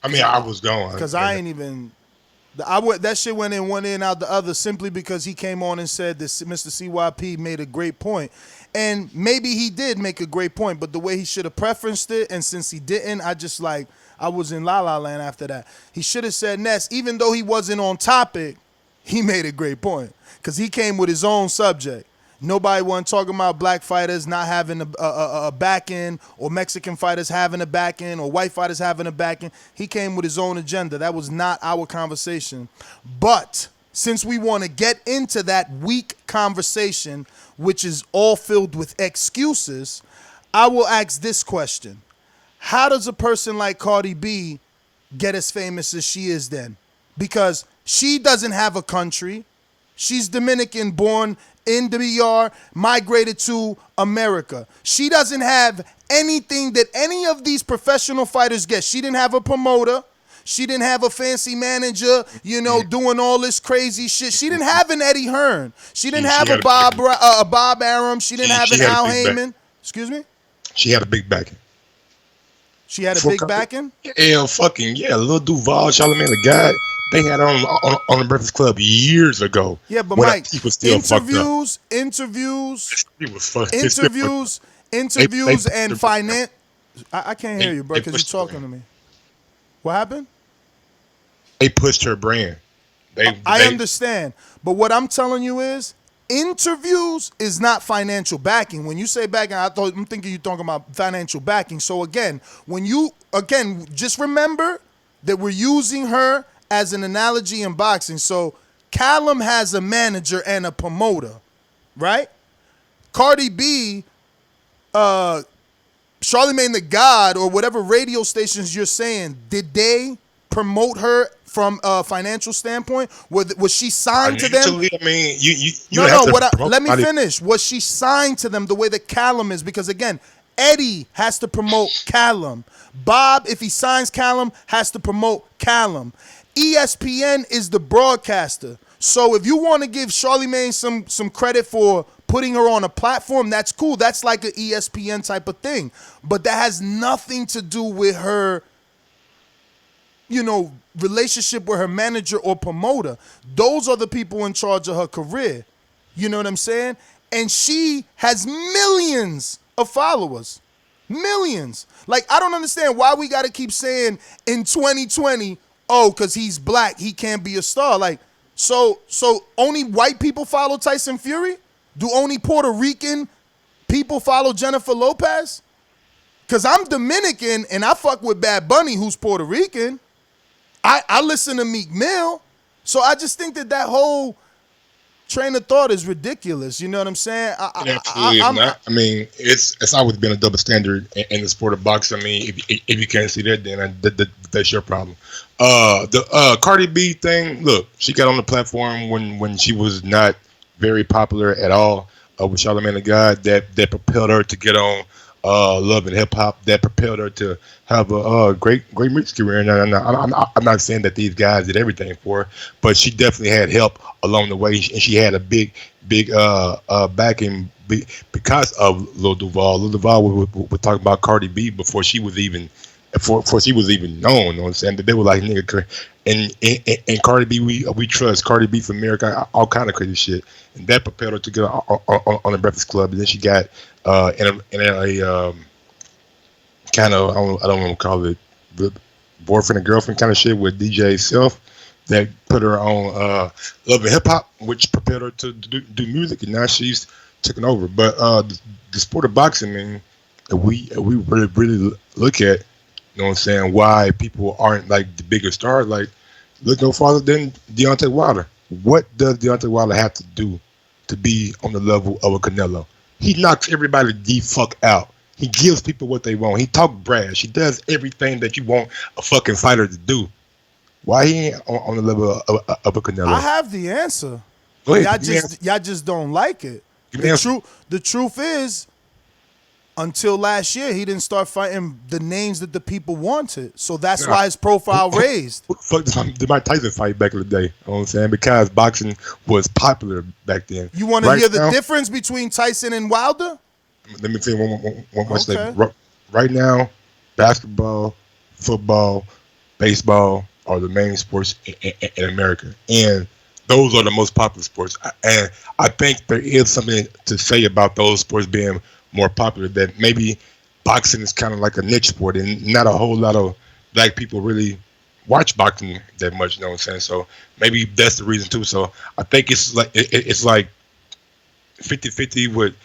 I mean, I was going. Because I ain't even. That shit went in one ear and out the other simply because he came on and said that Mr. CYP made a great point. And maybe he did make a great point, but the way he should have preferenced it, and since he didn't, I was in La La Land after that. He should have said, Ness, even though he wasn't on topic, he made a great point because he came with his own subject. Nobody wasn't talking about black fighters not having a back end, or Mexican fighters having a back end, or white fighters having a back end. He came with his own agenda. That was not our conversation. But since we want to get into that weak conversation, which is all filled with excuses, I will ask this question. How does a person like Cardi B get as famous as she is then? Because she doesn't have a country. She's Dominican, born in the BR, migrated to America. She doesn't have anything that any of these professional fighters get. She didn't have a promoter. She didn't have a fancy manager, doing all this crazy shit. She didn't have an Eddie Hearn. She didn't have a Bob Arum. She didn't have an Al Heyman. Excuse me? She had a big backing. She had a big backing? Yeah, Lil Duval, Charlamagne the God. They had on the Breakfast Club years ago. Yeah, but Mike, interviews and finance. I can't hear you, bro, because you're talking to me. What happened? They pushed her brand. I understand, but what I'm telling you is, interviews is not financial backing. When you say backing, I'm thinking you're talking about financial backing. So just remember that we're using her as an analogy in boxing. So Callum has a manager and a promoter, right? Cardi B, Charlamagne the God, or whatever radio stations you're saying, did they promote her from a financial standpoint? Was she signed to them? Financially, I mean, you Let me finish. Was she signed to them the way that Callum is? Because again, Eddie has to promote Callum. Bob, if he signs Callum, has to promote Callum. ESPN is the broadcaster. So if you want to give Charlemagne some credit for putting her on a platform, that's cool. That's like an ESPN type of thing. But that has nothing to do with her, relationship with her manager or promoter. Those are the people in charge of her career. You know what I'm saying? And she has millions of followers. Millions. Like, I don't understand why we got to keep saying in 2020, because he's black, he can't be a star. Like, so only white people follow Tyson Fury? Do only Puerto Rican people follow Jennifer Lopez? Because I'm Dominican and I fuck with Bad Bunny, who's Puerto Rican. I listen to Meek Mill. So I just think that whole train of thought is ridiculous. You know what I'm saying? Absolutely not. I mean, it's always been a double standard in the sport of boxing. I mean, if you can't see that, then that's your problem. The Cardi B thing, look, she got on the platform when she was not very popular at all with Charlamagne the God. That propelled her to get on Love and Hip Hop. That propelled her to have a great music career. And I'm not saying that these guys did everything for her, but she definitely had help along the way, and she had a big backing because of Lil Duval. Lil Duval was talking about Cardi B before she was even known. You know what I'm saying? They were like, nigga, and Cardi B, we trust Cardi B for America, all kind of crazy shit, and that propelled her to get on the Breakfast Club. And then she got in a kind of, I don't want to call it the boyfriend and girlfriend kind of shit with DJ Self that put her on Love and Hip Hop, which propelled her to do music, and now she's taken over. But the sport of boxing, man, we really look at, you know what I'm saying, why people aren't like the bigger stars. Like, look no farther than Deontay Wilder. What does Deontay Wilder have to do to be on the level of a Canelo? He knocks everybody the fuck out. He gives people what they want. He talk brash. He does everything that you want a fucking fighter to do. Why he ain't on the level of a Canelo? I have the answer. Go ahead, Y'all just don't like it. The truth is, until last year, he didn't start fighting the names that the people wanted. So that's why his profile raised. Fuck the Mike Tyson fight back in the day. You know what I'm saying? Because boxing was popular back then. You want to hear the difference between Tyson and Wilder? Let me tell you one more thing. Right now, basketball, football, baseball are the main sports in America. And those are the most popular sports. And I think there is something to say about those sports being more popular, that maybe boxing is kind of like a niche sport and not a whole lot of black people really watch boxing that much, you know what I'm saying? So maybe that's the reason too. So I think it's like 50-50 with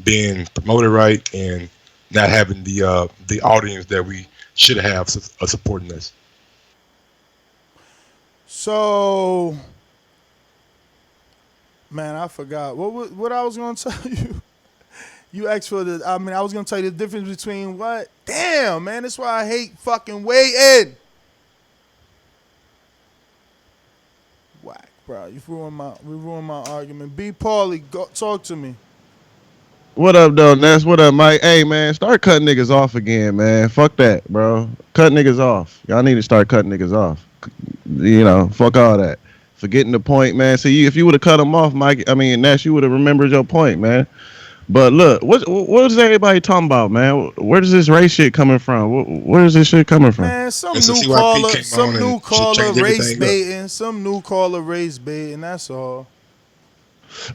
being promoted right and not having the audience that we should have supporting us. So, man, I forgot what I was gonna tell you. You asked for I was gonna tell you the difference between what? Damn, man, that's why I hate fucking weigh-in. Whack, bro. You ruined my argument. B. Paulie, go talk to me. What up, though, Ness? What up, Mike? Hey, man, start cutting niggas off again, man. Fuck that, bro. Cut niggas off. Y'all need to start cutting niggas off. You know, fuck all that. Forgetting the point, man. See, if you would have cut them off, Ness, you would have remembered your point, man. But look, what is everybody talking about, man? Where does this race shit coming from? Where is this shit coming from? Man, some new caller race baiting, that's all.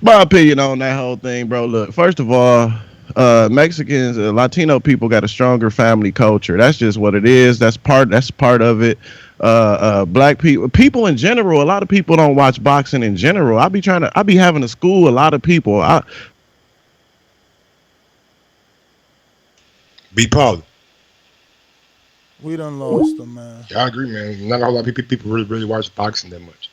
My opinion on that whole thing, bro. Look, first of all, Mexicans, Latino people got a stronger family culture. That's just what it is. That's part of it. Black people in general, a lot of people don't watch boxing in general. I be having to school a lot of people. B. Paul. We done lost them, man. Yeah, I agree, man. Not a whole lot of people really watch boxing that much.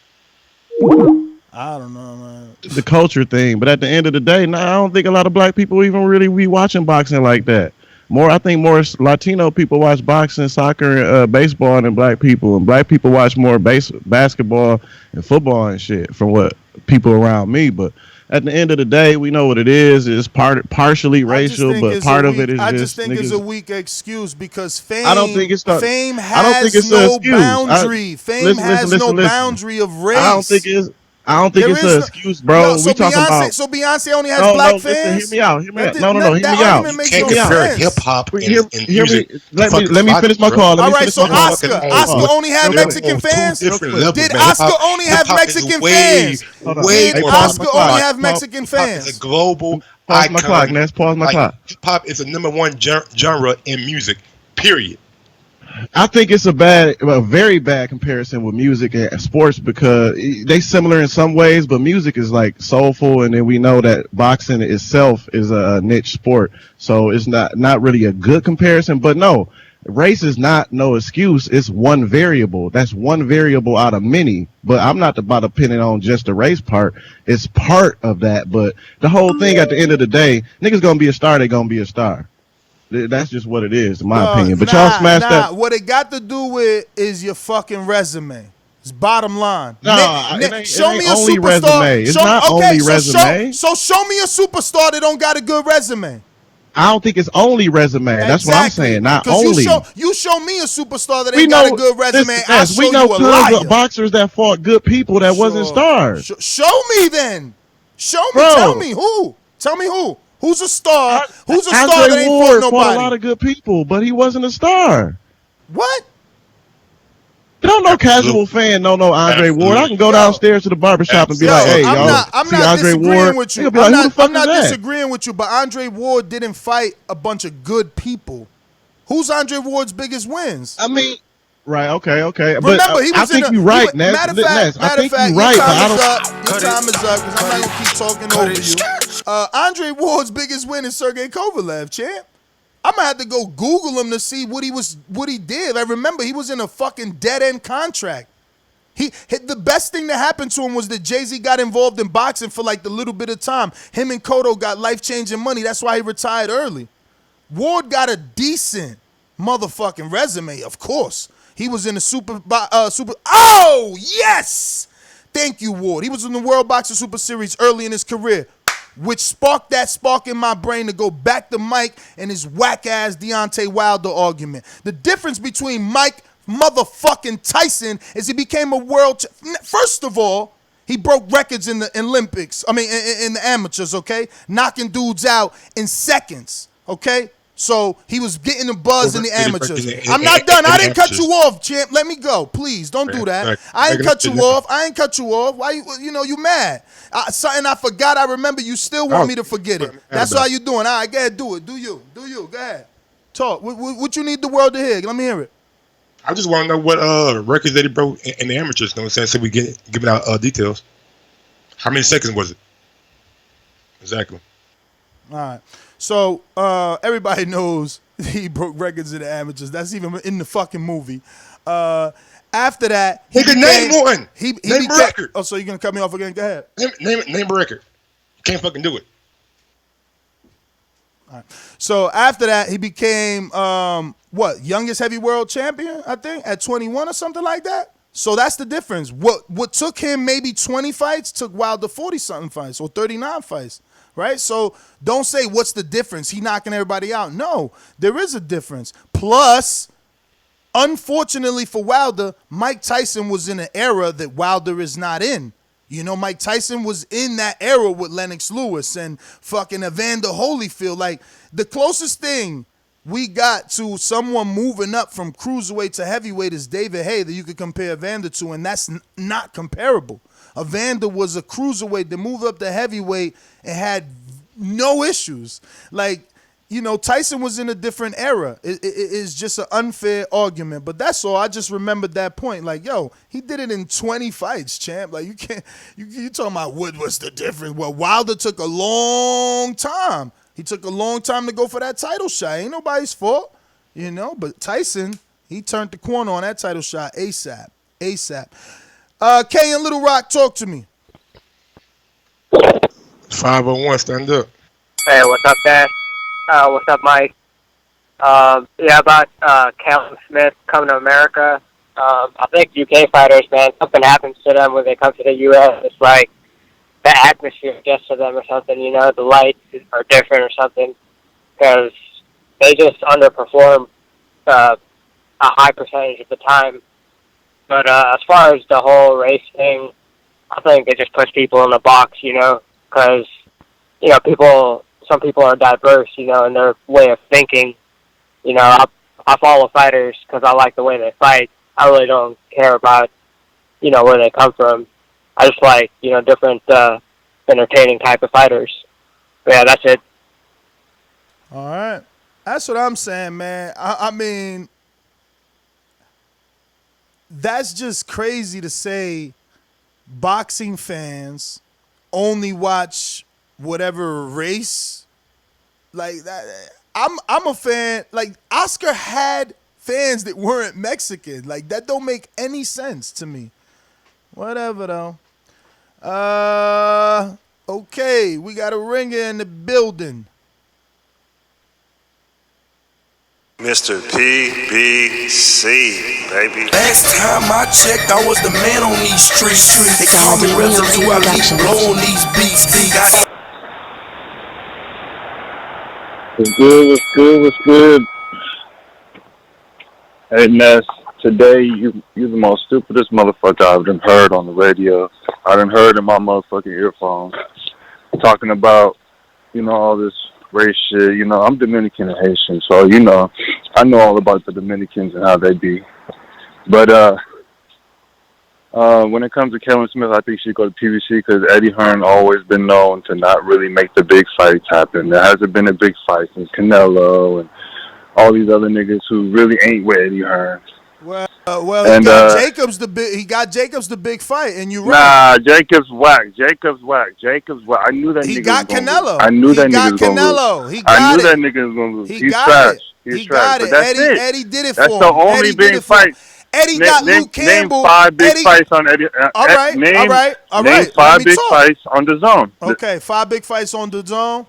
I don't know, man. The culture thing, but at the end of the day, I don't think a lot of black people even really be watching boxing like that. I think more Latino people watch boxing, soccer, baseball than black people, and black people watch more basketball and football and shit from what people around me. But at the end of the day, we know what it is. It's partially racial, but part of it is I just just think it's niggas. a weak excuse because fame. I don't think it's the- fame I don't think has it's an no excuse. boundary. Fame has no listen. boundary of race. I don't think it's. I don't think There it's is an no- excuse, bro. No, so we talking Beyonce, about. so Beyonce only has No, black listen, fans. hear me out. Hear me out. That- No, that- hear that me out. argument makes Can't no compare sense. hip hop and Hear music. me. Let me Fucking finish my bro. call. Let All me right, finish so my call. Oscar only had They're Mexican on two fans. different levels, Did man. Oscar Hip-hop- only have hip-hop is Mexican way- fans? Hold on. way Did more Oscar than only hip-hop. have Mexican Hip-hop is fans? a global Pause my icon. clock, Ness. Pause my clock. Hip hop is the number one genre in music. Period. I think it's a very bad comparison with music and sports because they similar in some ways, but music is like soulful, and then we know that boxing itself is a niche sport, so it's not really a good comparison. But no, race is not no excuse. It's one variable. That's one variable out of many. But I'm not about to pin it on just the race part. It's part of that, but the whole thing at the end of the day, niggas gonna be a star. They gonna be a star. That's just what it is, in my opinion. But y'all smashed that. What it got to do with is your fucking resume. It's bottom line. No, it ain't show me a only superstar. resume. It's not only resume. So show me a superstar that don't got a good resume. I don't think it's only resume. That's what I'm saying. Not only. You show me a superstar that ain't got a good resume. I'll show we know you a tons liar. of boxers that fought good people that wasn't stars. Show me then. Show me. Bro. Tell me who. Tell me who. Who's a star? Who's a star Andre that ain't Ward fought fought a nobody? lot of good people, but he wasn't a star. What? Don't no casual fan don't know Andre Ward. I can go downstairs to the barbershop and be like, hey, y'all, I'm see not Andre disagreeing Ward? with you. They'll be like, who the fuck I'm not is that? disagreeing with you, but Andre Ward didn't fight a bunch of good people. Who's Andre Ward's biggest wins? I mean, right, okay. Remember, he was I think in you're right, Ness. Matter of fact, you're right, but I don't. your time is up because I'm not gonna keep talking over you. Andre Ward's biggest win is Sergey Kovalev, champ. I'm gonna have to go Google him to see what he did. I remember he was in a fucking dead end contract. The best thing that happened to him was that Jay-Z got involved in boxing for like the little bit of time. Him and Cotto got life-changing money. That's why he retired early. Ward got a decent motherfucking resume, of course. He was in the super. Oh yes, thank you, Ward. He was in the World Boxing Super Series early in his career, which sparked that spark in my brain to go back to Mike and his whack-ass Deontay Wilder argument. The difference between Mike motherfucking Tyson is he became a world. First of all, he broke records in the Olympics. I mean, in the amateurs. Okay, knocking dudes out in seconds. Okay. So he was getting the buzz in the amateurs. I'm not done. I didn't cut you off, champ. Let me go, please. Don't do that. I ain't cut you off. Why you mad? Something I forgot. I remember. You still want me to forget it. That's how you doing. All right, go ahead, do it. Do you? Go ahead. Talk. What you need the world to hear? Let me hear it. I just want to know what records that he broke in the amateurs. You know what I'm saying? So we giving out details. How many seconds was it? Exactly. All right. So everybody knows he broke records in the amateurs. That's even in the fucking movie. After that, he could name one. Name a record. Oh, so you're gonna cut me off again? Go ahead. Name a record. You can't fucking do it. All right. So after that, he became youngest heavy world champion, I think, at 21 or something like that. So that's the difference. What took him maybe 20 fights took Wilder 40-something fights or 39 fights, right? So don't say what's the difference. He knocking everybody out. No, there is a difference. Plus, unfortunately for Wilder, Mike Tyson was in an era that Wilder is not in. You know, Mike Tyson was in that era with Lennox Lewis and fucking Evander Holyfield. Like, the closest thing we got to someone moving up from cruiserweight to heavyweight is David Haye that you could compare Evander to, and that's not comparable. Evander was a cruiserweight that moved up to heavyweight and had no issues. Like, you know, Tyson was in a different era. It's just an unfair argument, but that's all. I just remembered that point. Like, yo, he did it in 20 fights, champ. Like, you can't. You talking about what's the difference? Well, Wilder took a long time. He took a long time to go for that title shot. Ain't nobody's fault, you know. But Tyson, he turned the corner on that title shot ASAP. K and Little Rock, talk to me. 501, stand up. Hey, what's up, Dad? What's up, Mike? Yeah, about Callum Smith coming to America. I think UK fighters, man, something happens to them when they come to the US. It's like the atmosphere gets to them or something, you know, the lights are different or something, because they just underperform a high percentage of the time. But as far as the whole race thing, I think it just puts people in a box, you know, because, you know, some people are diverse, you know, in their way of thinking. You know, I follow fighters because I like the way they fight. I really don't care about, you know, where they come from. I just like, you know, different entertaining type of fighters. But yeah, that's it. All right. That's what I'm saying, man. I mean, that's just crazy to say boxing fans only watch whatever race. Like that. I'm a fan. Like, Oscar had fans that weren't Mexican. Like, that don't make any sense to me. Whatever, though. Okay, we got a ringer in the building. Mr. PBC, baby. Last time I checked, I was the man on these streets. They call me residue, I leave blow on these beats. What's good, what's good, what's good? Hey, Ness, today you the most stupidest motherfucker I've done heard on the radio. I done heard in my motherfucking earphones. Talking about, you know, all this race shit. You know, I'm Dominican and Haitian, so, you know, I know all about the Dominicans and how they be. But, when it comes to Callum Smith, I think she should go to PBC because Eddie Hearn always been known to not really make the big fights happen. There hasn't been a big fight since Canelo and all these other niggas who really ain't with Eddie Hearn. Well, and, he got Jacobs the big fight, and you right. Nah, Jacobs whack. I knew that nigga. He got Canelo. I knew that nigga was gonna Canelo. Lose. I knew that nigga was gonna lose. He's trash. He's trash. But that's it. Eddie did it for That's him. the only big fight. Eddie got Luke Campbell. Name 5 big fights on Eddie. All right. Name 5 big fights on the zone. Okay, 5 big fights on the zone.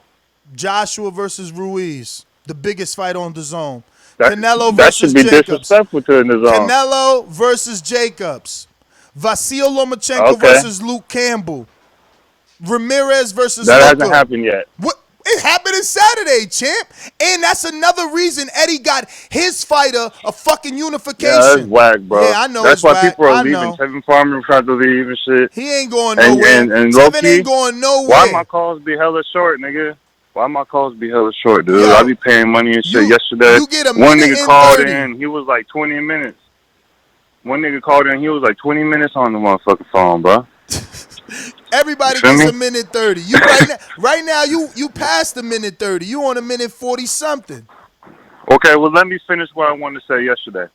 Joshua versus Ruiz, the biggest fight on the zone. Canelo versus Jacobs. That should be disrespectful to the zone. Canelo versus Jacobs. Vasil Lomachenko versus Luke Campbell. Ramirez versus That Hooker. hasn't happened yet. What? It happened on Saturday, champ. And that's another reason Eddie got his fighter a fucking unification. Yeah, that's whack, bro. Yeah, I know. That's why whack. people are leaving. Kevin Farmer trying to leave and shit. He ain't going nowhere. And Kevin ain't going nowhere. Why my calls be hella short, nigga? Why my calls be hella short, dude? I be paying money and shit. Yesterday, one nigga called in. He was like 20 minutes. One nigga called in. He was like 20 minutes on the motherfucking phone, bro. Everybody gets a minute 30. You right now you passed the minute 30. You on a minute 40 something. Okay, well let me finish what I wanted to say yesterday.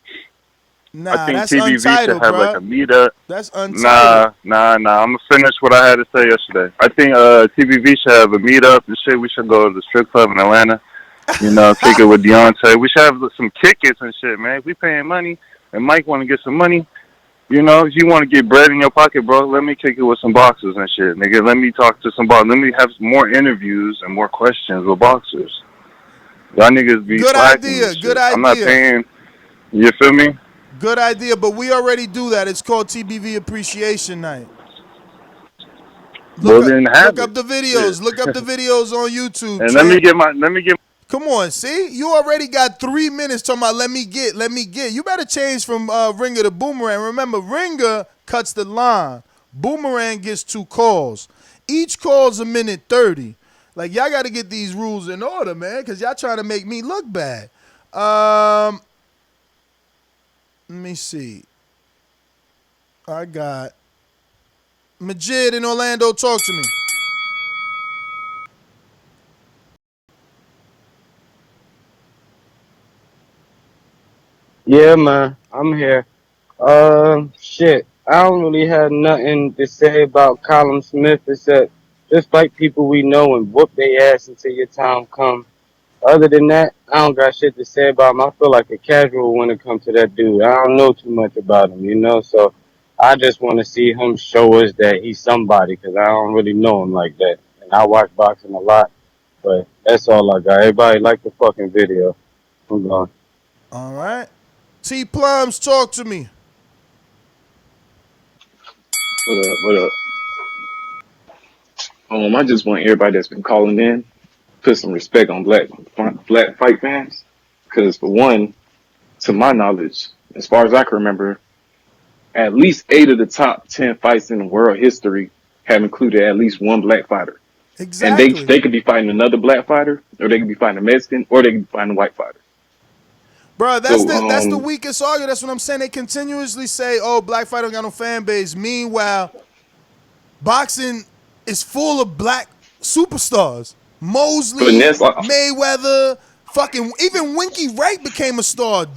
Nah, I think that's TBV untitled, should have bro. like a meetup. That's untitled. Nah. I'm gonna finish what I had to say yesterday. I think TBV should have a meetup and shit. We should go to the strip club in Atlanta. You know, kick it with Deontay. We should have some tickets and shit, man. If we paying money and Mike want to get some money, you know, if you want to get bread in your pocket, bro, let me kick it with some boxers and shit, nigga. Let me talk to some boxers. Let me have more interviews and more questions with boxers. Y'all niggas be Good idea. Good idea. I'm not paying. You feel me? Good idea, but we already do that. It's called TBV Appreciation Night. Look up the videos. Shit. Look up the videos on YouTube. And let me get. Come on, see? You already got 3 minutes talking about let me get. You better change from Ringer to Boomerang. Remember, Ringer cuts the line. Boomerang gets 2 calls. Each call's a minute 30. Like, y'all got to get these rules in order, man, because y'all trying to make me look bad. Let me see. I got Majid in Orlando. Talk to me. Yeah, man, I'm here. Shit, I don't really have nothing to say about Callum Smith except just fight people we know and whoop their ass until your time come. Other than that, I don't got shit to say about him. I feel like a casual when it comes to that dude. I don't know too much about him, you know, so I just want to see him show us that he's somebody because I don't really know him like that. And I watch boxing a lot, but that's all I got. Everybody like the fucking video. Hold on. All right. T Plums, talk to me. What up? I just want everybody that's been calling in put some respect on black fight fans, because for one, to my knowledge, as far as I can remember, at least 8 of the top 10 fights in world history have included at least one black fighter. Exactly. And they could be fighting another black fighter, or they could be fighting a Mexican, or they could be fighting a white fighter. Bro, that's the weakest argument. That's what I'm saying. They continuously say, "Oh, black fighter don't got no fan base." Meanwhile, boxing is full of black superstars. Mosley, Mayweather, fucking even Winky Wright became a star.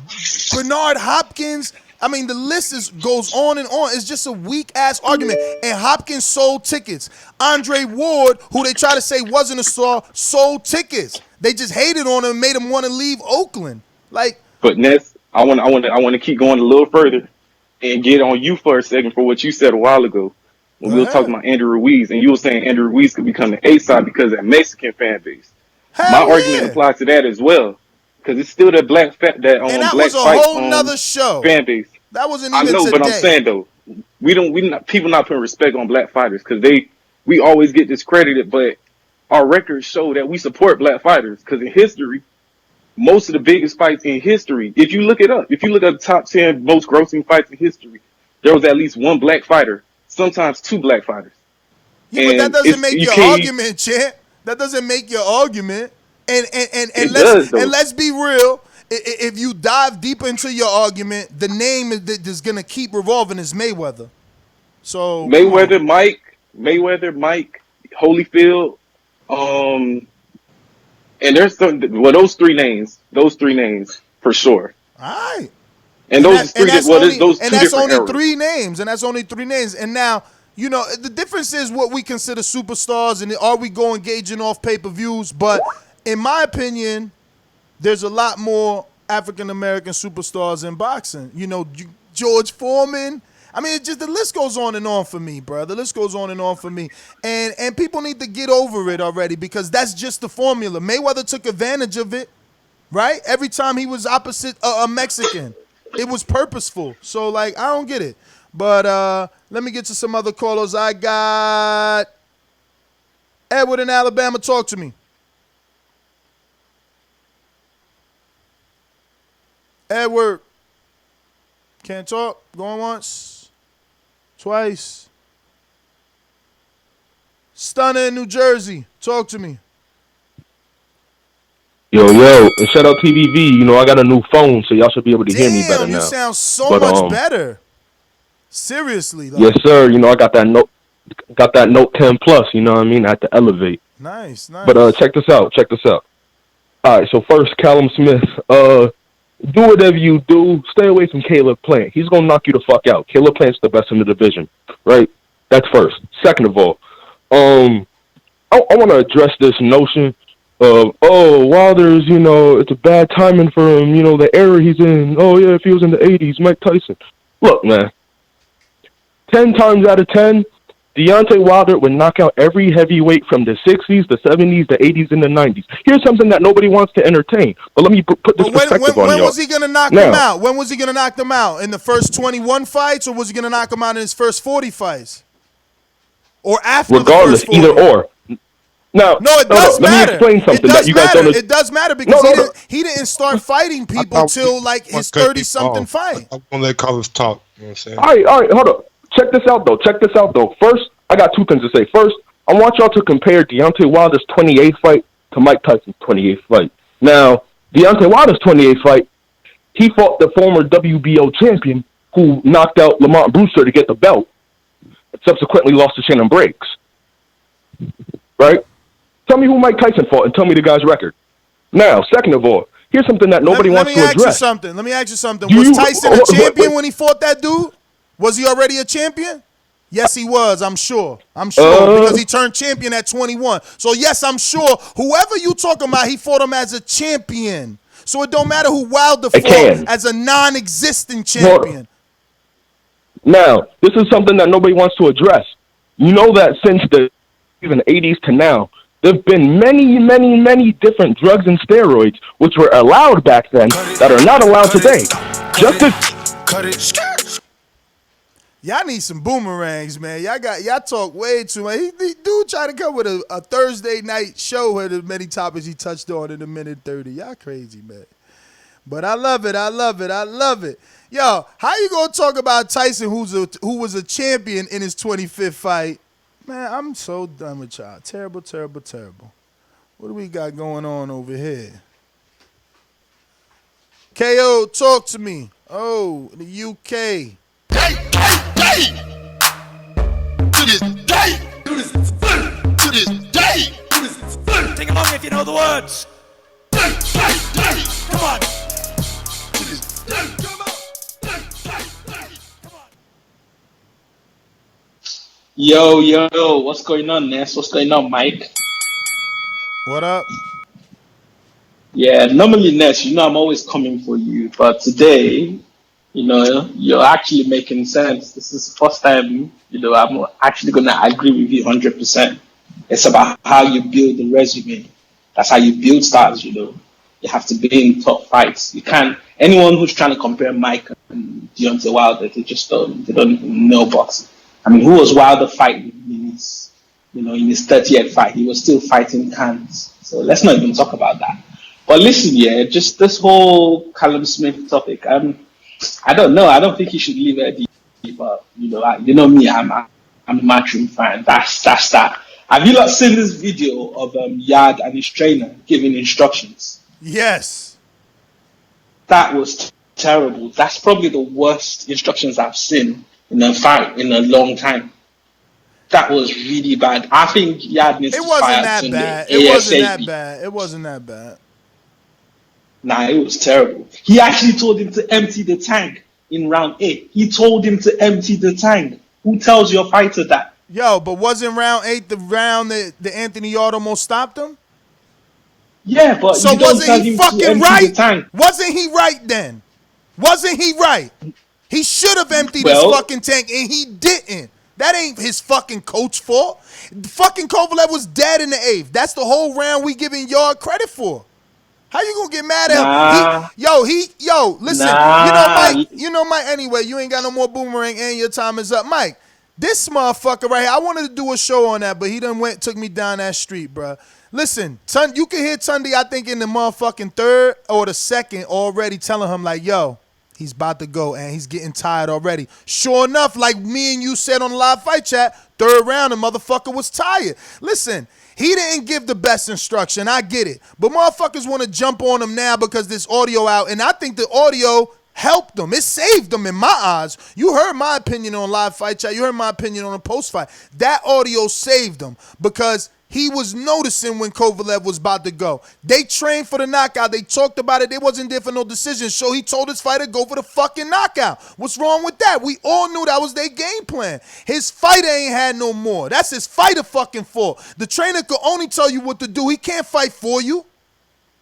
Bernard Hopkins. I mean, the list goes on and on. It's just a weak ass argument. And Hopkins sold tickets. Andre Ward, who they try to say wasn't a star, sold tickets. They just hated on him and made him want to leave Oakland. Like. But Ness, I want to keep going a little further and get on you for a second for what you said a while ago when we were talking about Andrew Ruiz, and you were saying Andrew Ruiz could become the A side because of that Mexican fan base. My argument applies to that as well, because it's still that black black was a whole nother show. Fan base. That wasn't even I know, today. but I'm saying though, people not putting respect on black fighters because we always get discredited, but our records show that we support black fighters because in history. Most of the biggest fights in history, if you look at the top 10 most grossing fights in history, there was at least one black fighter, sometimes 2 black fighters. Yeah, but that doesn't make your argument, champ. That doesn't make your argument. And let's be real. If you dive deeper into your argument, the name that's gonna keep revolving is Mayweather. So Mayweather, Mike, Holyfield, and there's those three names for sure. All right. And those two that's only eras. 3 names, and that's only 3 names. And now, you know, the difference is what we consider superstars, and are we going gauging off pay-per-views? But in my opinion, there's a lot more African American superstars in boxing. You know, George Foreman. I mean, the list goes on and on for me, bro. The list goes on and on for me. And people need to get over it already because that's just the formula. Mayweather took advantage of it, right? Every time he was opposite a Mexican. It was purposeful. So, like, I don't get it. But let me get to some other callers. I got Edward in Alabama. Talk to me. Edward. Can't talk. Going once. Twice. Stunner in New Jersey. Talk to me. Yo, and shout out TVV. You know, I got a new phone, so y'all should be able to hear me better now. You sound so much better. Seriously, though. Yes, sir. You know, I got that Note 10 Plus. You know what I mean? I had to elevate. Nice. But check this out. All right. So first, Callum Smith. Do whatever you do. Stay away from Caleb Plant. He's gonna knock you the fuck out. Caleb Plant's the best in the division, right? That's first. Second of all, I want to address this notion of Wilder's. You know, it's a bad timing for him. You know, the era he's in. Oh yeah, if he was in the '80s, Mike Tyson. Look, man. 10 times out of 10, Deontay Wilder would knock out every heavyweight from the 60s, the 70s, the 80s, and the 90s. Here's something that nobody wants to entertain. But let me put this perspective on y'all. When was he going to knock them out? When was he going to knock them out? In the first 21 fights, or was he going to knock them out in his first 40 fights? Or after regardless, the first 40? Either or. No, it does matter. Let me explain something that you guys don't. It does matter because he didn't start fighting people till like his 30-something fight. I'm going to let callers talk. You know what I'm saying? All right, hold up. Check this out, though. First, I got 2 things to say. First, I want y'all to compare Deontay Wilder's 28th fight to Mike Tyson's 28th fight. Now, Deontay Wilder's 28th fight, he fought the former WBO champion who knocked out Lamont Brewster to get the belt, and subsequently lost to Shannon Briggs. Right? Tell me who Mike Tyson fought and tell me the guy's record. Now, second of all, here's something that nobody wants to address. Let me ask you something. Was Tyson a champion when he fought that dude? Was he already a champion? Yes, he was, I'm sure. Because he turned champion at 21. So, yes, I'm sure whoever you talking about, he fought him as a champion. So it don't matter who Wilder fought as a non-existent champion. Now, this is something that nobody wants to address. You know that since the even 80s to now, There've been many different drugs and steroids which were allowed back then that are not allowed today. Just as Y'all need some boomerangs, man. Y'all talk way too much. He dude tried to come with a Thursday night show with as many topics he touched on in a minute 30. Y'all crazy, man. But I love it. I love it. I love it. Yo, how you gonna talk about Tyson, who was a champion in his 25th fight? Man, I'm so done with y'all. Terrible, terrible, terrible. What do we got going on over here? KO, talk to me. Oh, the UK. To this day, to this day, to this day. Sing along if you know the words. Come on. To this day, come on. Yo, what's going on, Ness? What's going on, Mike? What up? Yeah, normally, Ness, I'm always coming for you, but today, you're actually making sense. This is the first time, I'm actually going to agree with you 100%. It's about how you build the resume. That's how you build stars, You have to be in top fights. You can't, anyone who's trying to compare Mike and Deontay Wilder, they don't even know boxing. I mean, who was Wilder fighting in his 30th fight? He was still fighting hands. So let's not even talk about that. But listen, just this whole Callum Smith topic, I don't know. I don't think he should leave it deep, but me, I'm a Matchroom fan. That's that. Have you not seen this video of Yard and his trainer giving instructions? Yes. That was terrible. That's probably the worst instructions I've seen in a fight in a long time. That was really bad. I think Yard needs to fire Sunday. It wasn't that bad. It wasn't that bad. Nah, it was terrible. He actually told him to empty the tank in round 8. He told him to empty the tank. Who tells your fighter that? Yo, but wasn't round 8 the round that the Anthony Yarde almost stopped him? Yeah, but so you don't wasn't tell he him fucking to empty right? the tank. Wasn't he right then? Wasn't he right? He should have emptied his fucking tank, and he didn't. That ain't his fucking coach fault. Fucking Kovalev was dead in the 8th. That's the whole round we giving Yarde credit for. How you gonna get mad at him? Listen, Mike, anyway, you ain't got no more boomerang and your time is up. Mike, this motherfucker right here, I wanted to do a show on that, but he done took me down that street, bro. Listen, you can hear Tunde, I think, in the motherfucking 3rd or the 2nd already telling him, like, yo, he's about to go and he's getting tired already. Sure enough, like me and you said on the live fight chat, 3rd round, the motherfucker was tired. Listen, he didn't give the best instruction. I get it. But motherfuckers want to jump on him now because this audio out. And I think the audio helped them. It saved them in my eyes. You heard my opinion on live fight chat. You heard my opinion on the post fight. That audio saved them because he was noticing when Kovalev was about to go. They trained for the knockout. They talked about it. They wasn't there for no decisions. So he told his fighter, go for the fucking knockout. What's wrong with that? We all knew that was their game plan. His fighter ain't had no more. That's his fighter fucking fault. The trainer could only tell you what to do. He can't fight for you.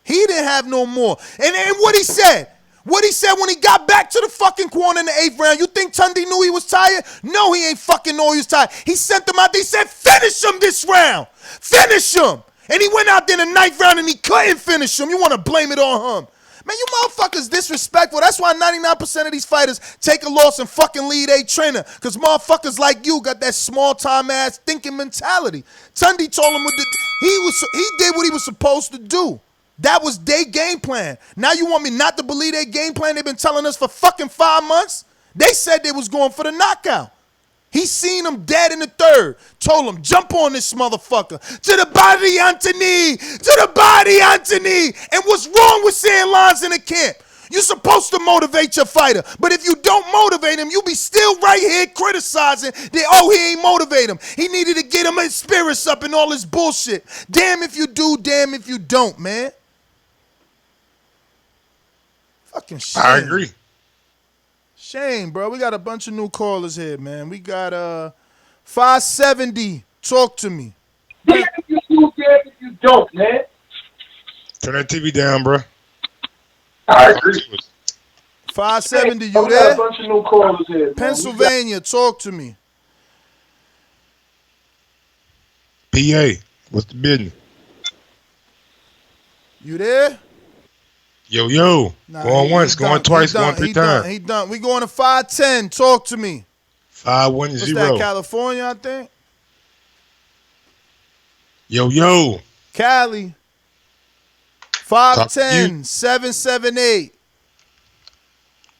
He didn't have no more. And what he said. What he said when he got back to the fucking corner in the 8th round. You think Tunde knew he was tired? No, he ain't fucking know he was tired. He sent him out there. He said, finish him this round. Finish him. And he went out there in the 9th round and he couldn't finish him. You want to blame it on him. Man, you motherfuckers disrespectful. That's why 99% of these fighters take a loss and fucking lead a trainer. Because motherfuckers like you got that small-time ass thinking mentality. Tunde told him he did what he was supposed to do. That was their game plan. Now you want me not to believe their game plan they've been telling us for fucking 5 months? They said they was going for the knockout. He seen him dead in the 3rd. Told him, jump on this motherfucker. To the body, Anthony. To the body, Anthony. And what's wrong with saying lines in the camp? You're supposed to motivate your fighter. But if you don't motivate him, you be still right here criticizing that, he ain't motivate him. He needed to get him his spirits up and all this bullshit. Damn if you do, damn if you don't, man. Fucking shame. I agree. Shame, bro. We got a bunch of new callers here, man. We got 570. Talk to me. Damn if you do, damn if you don't, man. Turn that TV down, bro. I agree. 570, you got there? a bunch of new callers here, man. Pennsylvania, talk to me. PA, what's the business? You there? Yo, yo. Nah, Going he once, done. going twice, He done. going three He done. times. He done. We going to 510. Talk to me. 510. What's that, California, I think? Yo, yo. Cali. Talk to you. 510 778.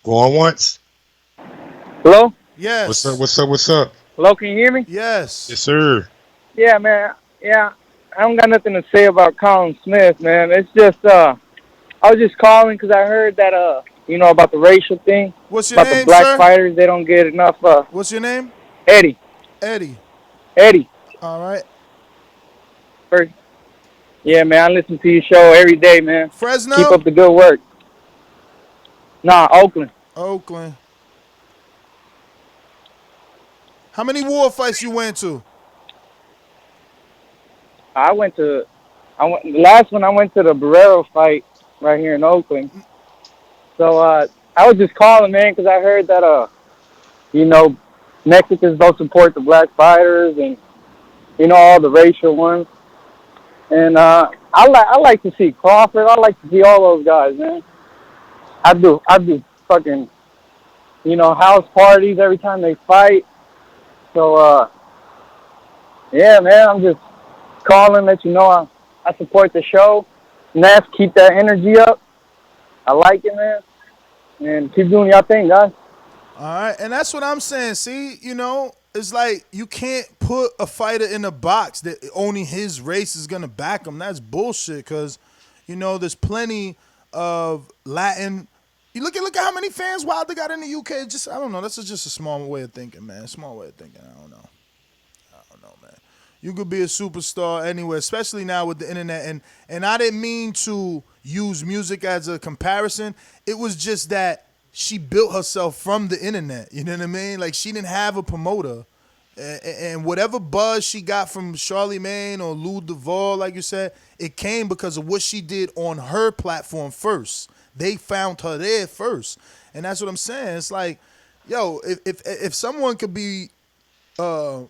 Going once. Hello? Yes. What's up? What's up? What's up? Hello, can you hear me? Yes. Yes, sir. Yeah, man. Yeah, I don't got nothing to say about Colin Smith, man. It's just, I was just calling because I heard that, about the racial thing. What's your about name, the black sir? fighters, they don't get enough. What's your name? Eddie. Eddie. Eddie. All right. Yeah, man, I listen to your show every day, man. Fresno? Keep up the good work. Nah, Oakland. Oakland. How many war fights you went to? The last one I went to the Barrero fight right here in Oakland. So I was just calling, man, because I heard that Mexicans don't support the black fighters and all the racial ones. And I like to see Crawford. I like to see all those guys, man. I do fucking house parties every time they fight. So yeah, man, I'm just calling, let you know I support the show. Ness, keep that energy up. I like it, man. And keep doing your thing, guys. All right, and that's what I'm saying. See, it's like you can't put a fighter in a box that only his race is gonna back him. That's bullshit. Because, there's plenty of Latin. You look at how many fans Wilder got in the UK. I don't know. That's just a small way of thinking, man. Small way of thinking. I don't know, man. You could be a superstar anywhere, especially now with the internet. And I didn't mean to use music as a comparison. It was just that she built herself from the internet. You know what I mean? Like, she didn't have a promoter. And whatever buzz she got from Charlemagne or Lou Duval, like you said, it came because of what she did on her platform first. They found her there first. And that's what I'm saying. It's like, yo, if someone could be found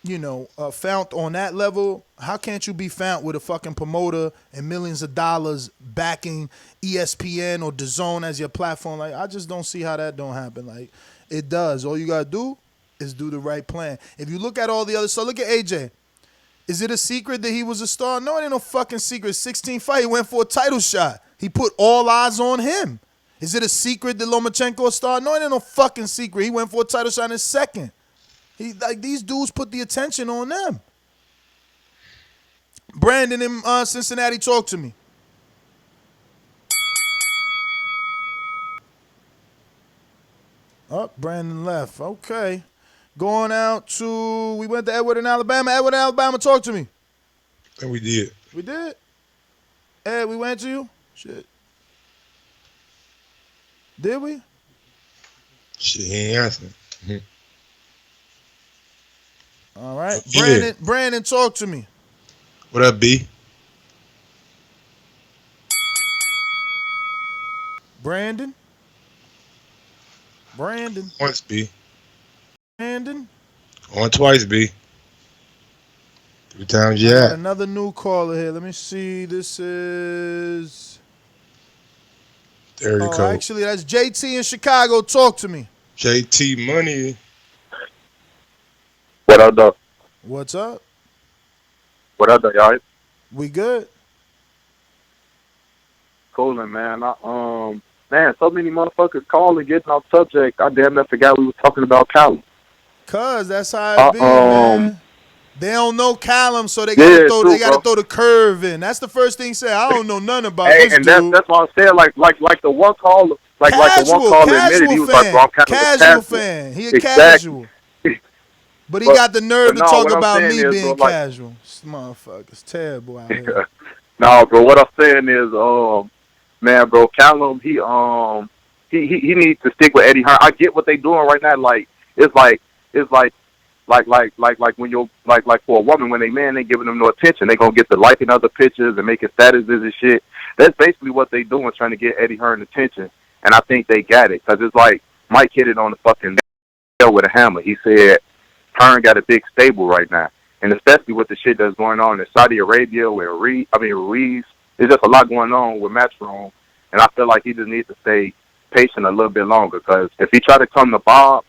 on that level, how can't you be found with a fucking promoter and millions of dollars backing ESPN or DAZN as your platform? Like, I just don't see how that don't happen. Like, it does. All you gotta do is do the right plan. If you look at all the other stuff, look at AJ. Is it a secret that he was a star? No, it ain't no fucking secret. 16 fight, he went for a title shot. He put all eyes on him. Is it a secret that Lomachenko a star? No, it ain't no fucking secret. He went for a title shot in his second. These dudes put the attention on them. Brandon in Cincinnati, talk to me. Oh, Brandon left. Okay. Going out to, we went to Edward in Alabama. Edward in Alabama, talk to me. And we did. We did? Ed, we went to you? Shit. Did we? Shit, he ain't answering. All right. Yeah. Brandon, talk to me. What up, B? Brandon. Once, B. Brandon. On twice, B. 3 times, I got yeah. another new caller here. Let me see. This is... Area code. Actually, that's JT in Chicago. Talk to me. JT Money. What up, though? What's up? What up, though, y'all? We good? Coolin', man. Man, so many motherfuckers calling, getting off subject. I damn near forgot we was talking about Callum. Cuz that's how it be, man. They don't know Callum, so they gotta throw the curve in. That's the first thing he said. I don't know nothing about this and dude. that's what I'm saying. Like the one caller, like the one caller admitted, he was like, "Bro, I'm kind of casual fan. He a casual." But he got the nerve to talk about me being casual. This motherfucker's terrible out here. No, bro. What I'm saying is, man, bro, Callum, he needs to stick with Eddie Hearn. I get what they doing right now. Like it's like when you're like for a woman, when they man ain't giving them no attention, they gonna get the liking other pictures and making statuses and shit. That's basically what they doing, trying to get Eddie Hearn attention. And I think they got it, because it's like Mike hit it on the fucking nail with a hammer. He said Hearn got a big stable right now. and especially with the shit that's going on in Saudi Arabia with Ruiz. There's just a lot going on with Matchroom, and I feel like he just needs to stay patient a little bit longer, because if he try to come to Bob's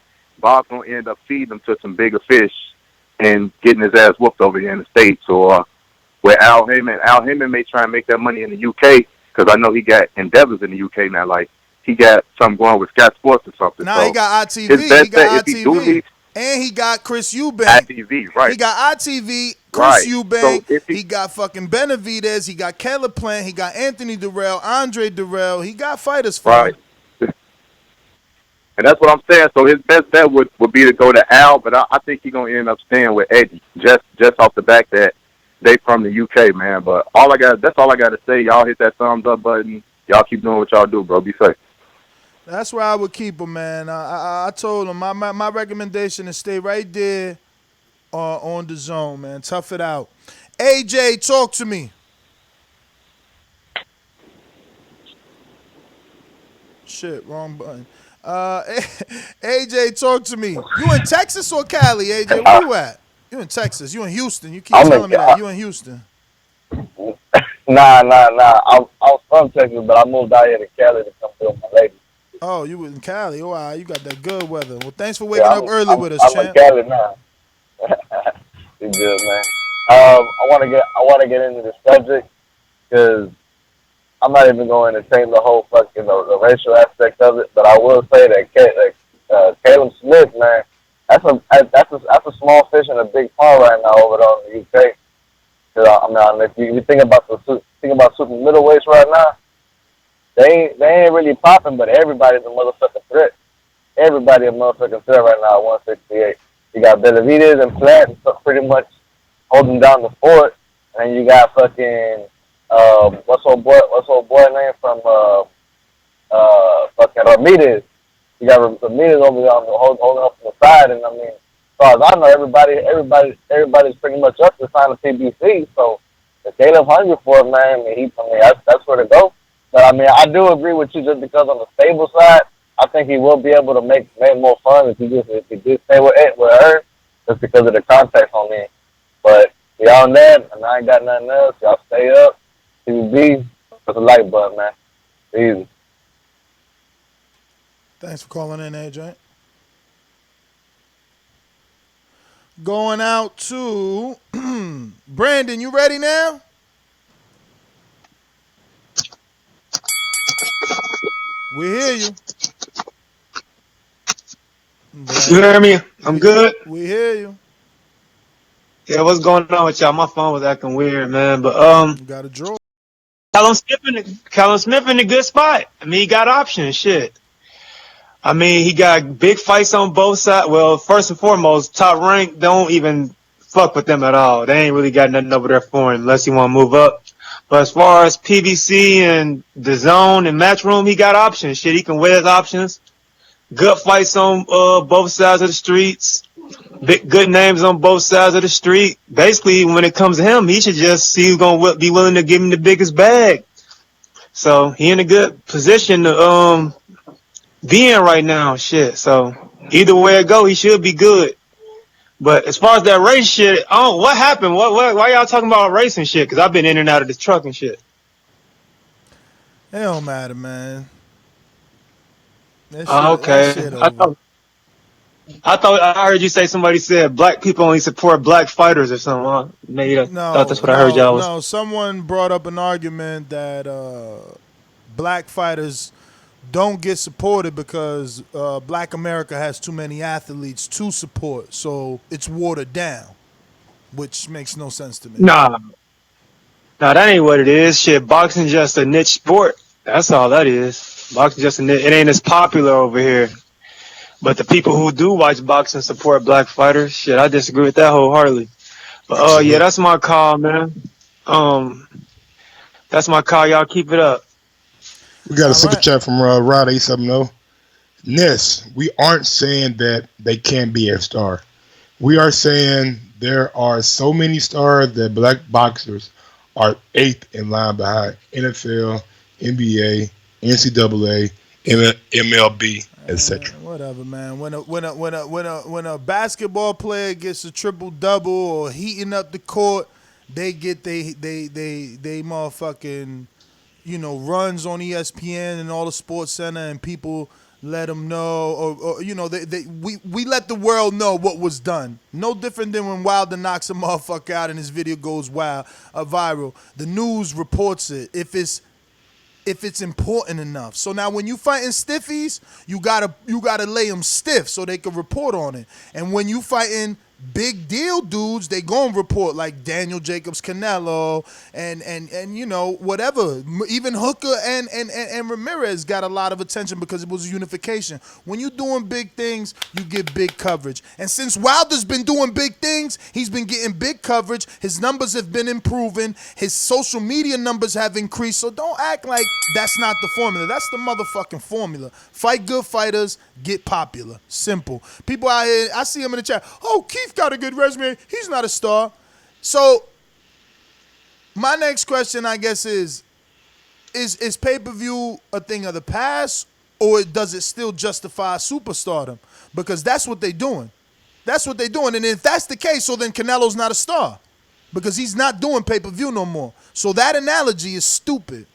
gonna end up feeding him to some bigger fish and getting his ass whooped over here in the States. Or with Al Heyman may try and make that money in the UK, because I know he got endeavors in the UK now. Like, he got something going with Sky Sports or something. Nah, so he got ITV. his best He got bet, if he do ITV. need And he got Chris Eubank. ITV, right. He got ITV, Chris Right. Eubank. So if he got fucking Benavidez. He got Caleb Plant. He got Anthony Durrell, Andre Durrell. He got fighters for him. Right. And that's what I'm saying. So his best bet would be to go to Al, but I think he's going to end up staying with Eddie, just off the back that they from the UK, man. But that's all I got to say. Y'all hit that thumbs up button. Y'all keep doing what y'all do, bro. Be safe. That's where I would keep him, man. I told him my recommendation is stay right there on the zone, man. Tough it out. AJ, talk to me. Shit, wrong button. AJ, talk to me. You in Texas or Cali, AJ? Where you at? You in Texas. You in Houston. You keep telling me that. You in Houston. Nah. I was from Texas, but I moved out here to Cali to come with my lady. Oh, you in Cali. Oh, wow. You got that good weather. Well, thanks for waking up early with us, I'm champ. in Cali now. You good, man? I want to get into the subject because I'm not even going to entertain the whole fucking the racial aspect of it, but I will say that Caleb Smith, man, that's a small fish in a big pond right now over there in the UK. I mean, if you think about super middleweights right now, they ain't really popping, but everybody's a motherfucking threat. Everybody a motherfucking threat right now at 168. You got Benavidez and Plant pretty much holding down the fort, and you got fucking what's old boy name from fucking Ramirez. You got Ramirez over there holding up from the side, and I mean, as far as I know, everybody's pretty much up to sign a PBC. So if Caleb hungry for it, man, I mean, that's where to go. But I mean, I do agree with you just because on the stable side, I think he will be able to make more fun if he just stay with her, just because of the context on me. But beyond that, and I ain't got nothing else. Y'all stay up. TVB, with the light button, man. Easy. Thanks for calling in, AJ. Going out to Brandon. You ready now? We hear you. You hear me? I'm good. We hear you. Yeah, what's going on with y'all? My phone was acting weird, man. But you got a draw. Callum Smith in a good spot. I mean, he got options. Shit. I mean, he got big fights on both sides. Well, first and foremost, Top Rank don't even fuck with them at all. They ain't really got nothing over there for him unless he want to move up. But as far as PBC and the zone and Matchroom, he got options. Shit, he can weigh his options. Good fights on both sides of the streets. Good names on both sides of the street. Basically, when it comes to him, he should just see who's going to be willing to give him the biggest bag. So he in a good position to be in right now. Shit. So either way it go, he should be good. But as far as that race shit, what happened? Why y'all talking about racing shit? Because I've been in and out of this truck and shit. It don't matter, man. Okay. I thought I heard you say somebody said black people only support black fighters or something. Maybe thought that's what I heard y'all was. No, someone brought up an argument that black fighters don't get supported because Black America has too many athletes to support, so it's watered down, which makes no sense to me. Nah, that ain't what it is. Shit, boxing just a niche sport. That's all that is. Boxing just a niche. It ain't as popular over here. But the people who do watch boxing support black fighters. Shit, I disagree with that wholeheartedly. But yeah, that's my call, man. That's my call. Y'all keep it up. We got a super chat from Rod 870. Ness, we aren't saying that they can't be a star. We are saying there are so many stars that black boxers are 8th in line behind NFL, NBA, NCAA, MLB. etc. Whatever, man. When a basketball player gets a triple double or heating up the court, they get they motherfucking runs on ESPN and all the Sports Center, and people let them know, or we let the world know what was done. No different than when Wilder knocks a motherfucker out and his video goes viral. The news reports it if it's important enough. So now when you fighting stiffies, you gotta lay them stiff so they can report on it. And when you fighting big deal dudes, they gonna report, like Daniel Jacobs, Canelo, and whatever. Even Hooker and Ramirez got a lot of attention because it was unification. When you doing big things, you get big coverage. And since Wilder's been doing big things, he's been getting big coverage. His numbers have been improving. His social media numbers have increased. So don't act like that's not the formula. That's the motherfucking formula. Fight good fighters, get popular. Simple. People out here, I see him in the chat. Oh, Keith got a good resume. He's not a star. So my next question, I guess, is pay-per-view a thing of the past, or does it still justify superstardom? Because that's what they're doing. That's what they're doing. And if that's the case, so then Canelo's not a star because he's not doing pay-per-view no more. So that analogy is stupid.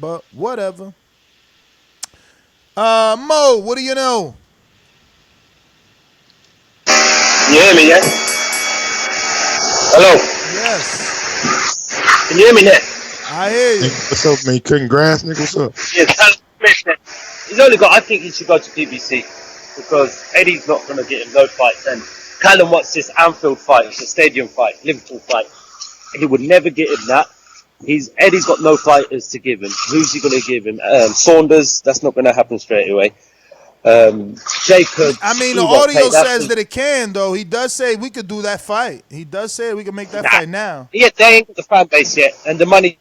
But whatever. Mo, what do you know? Can you hear me, yeah? Hello? Yes. Can you hear me, Nick? I hear you. What's up, man? Cutting grass, nigga? What's up? Yeah, I think he should go to PBC because Eddie's not going to get him no fights. And Callum wants this Anfield fight. It's a stadium fight, Liverpool fight. He would never get him that. Eddie's got no fighters to give him. Who's he going to give him? Saunders, that's not going to happen straight away. Jacob. I mean, the audio says that it can, though. He does say we could do that fight. He does say we can make that fight now. Yeah, they ain't got the fan base yet, and the money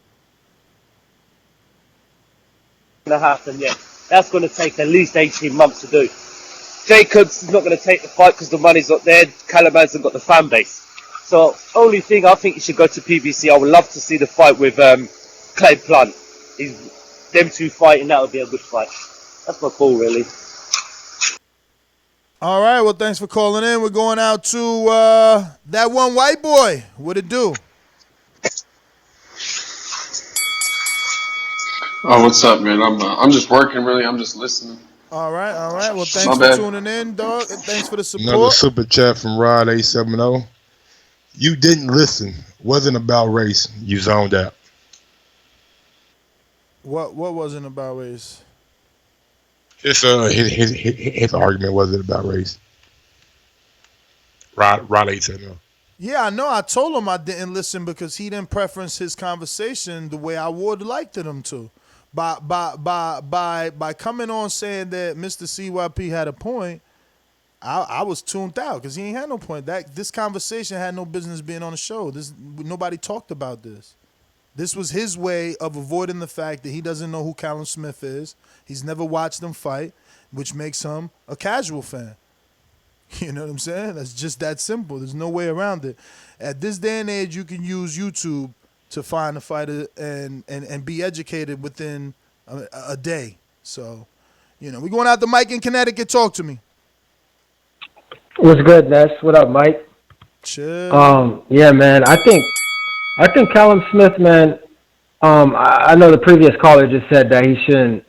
going to happen yet. That's going to take at least 18 months to do. Jacobs is not going to take the fight because the money's not there. Callum hasn't got the fan base. So, only thing I think he should go to PBC. I would love to see the fight with Clay Blunt. Them two fighting, that would be a good fight. That's my call, really. All right, well, thanks for calling in. We're going out to that one white boy. What it do? Oh, what's up, man? I'm just working, really. I'm just listening. All right. Well, thanks for tuning in, dog, and thanks for the support. Another super chat from Rod 870. You didn't listen. Wasn't about race. You zoned out. What wasn't about race? It's his argument wasn't about race. Rod 870. Yeah, I know. I told him I didn't listen because he didn't preference his conversation the way I would liked him to. By coming on saying that Mr. CYP had a point, I was tuned out because he ain't had no point. This conversation had no business being on the show. Nobody talked about this. This was his way of avoiding the fact that he doesn't know who Callum Smith is. He's never watched him fight, which makes him a casual fan. You know what I'm saying? That's just that simple. There's no way around it. At this day and age, you can use YouTube to find a fighter and be educated within a day. So, we're going out to Mike in Connecticut. Talk to me. What's good, Ness? What up, Mike? Chill. Yeah, man. I think Callum Smith, man. I know the previous caller just said that he shouldn't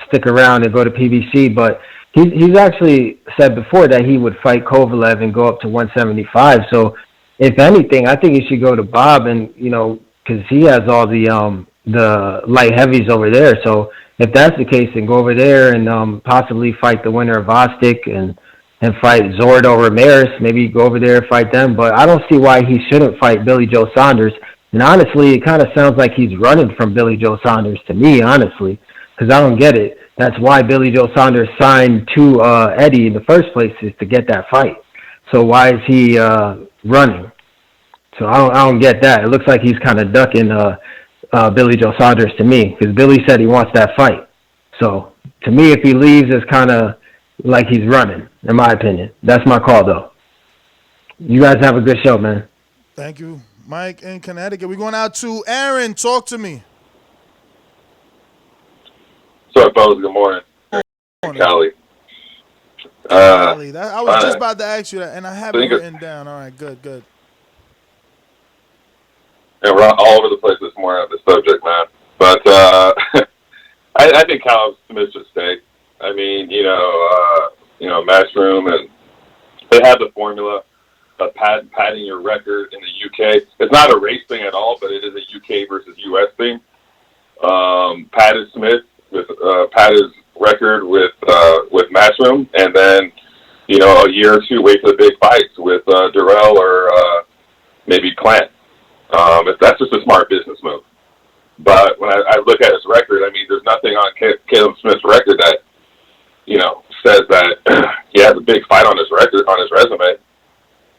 stick around and go to PBC, but he's actually said before that he would fight Kovalev and go up to 175. So, if anything, I think he should go to Bob, and because he has all the light heavies over there. So, if that's the case, then go over there and possibly fight the winner of Ostic and fight Zordo Ramirez. Maybe go over there and fight them. But I don't see why he shouldn't fight Billy Joe Saunders. And honestly, it kind of sounds like he's running from Billy Joe Saunders to me, honestly, because I don't get it. That's why Billy Joe Saunders signed to Eddie in the first place, is to get that fight. So why is he running? So I don't get that. It looks like he's kind of ducking Billy Joe Saunders to me, because Billy said he wants that fight. So to me, if he leaves, it's kind of like he's running, in my opinion. That's my call, though. You guys have a good show, man. Thank you. Mike in Connecticut. We're going out to Aaron. Talk to me. What's up, fellas? Good morning. Cali. Ali, I was just Fine. about to ask you that, and I have it Think it, written down. All right, good, good. and we're all over the place this morning on this subject, man. But I think Callum Smith should stay. I mean, Matchroom, and they have the formula of padding your record in the UK. It's not a race thing at all, but it is a UK versus US thing. Padded Smith with padded record with Matchroom, and then a year or two wait for the big fights with Durrell or maybe Plant. That's just a smart business move. But when I look at his record, I mean, there's nothing on Caleb Smith's record that says that he has a big fight on his record, on his resume.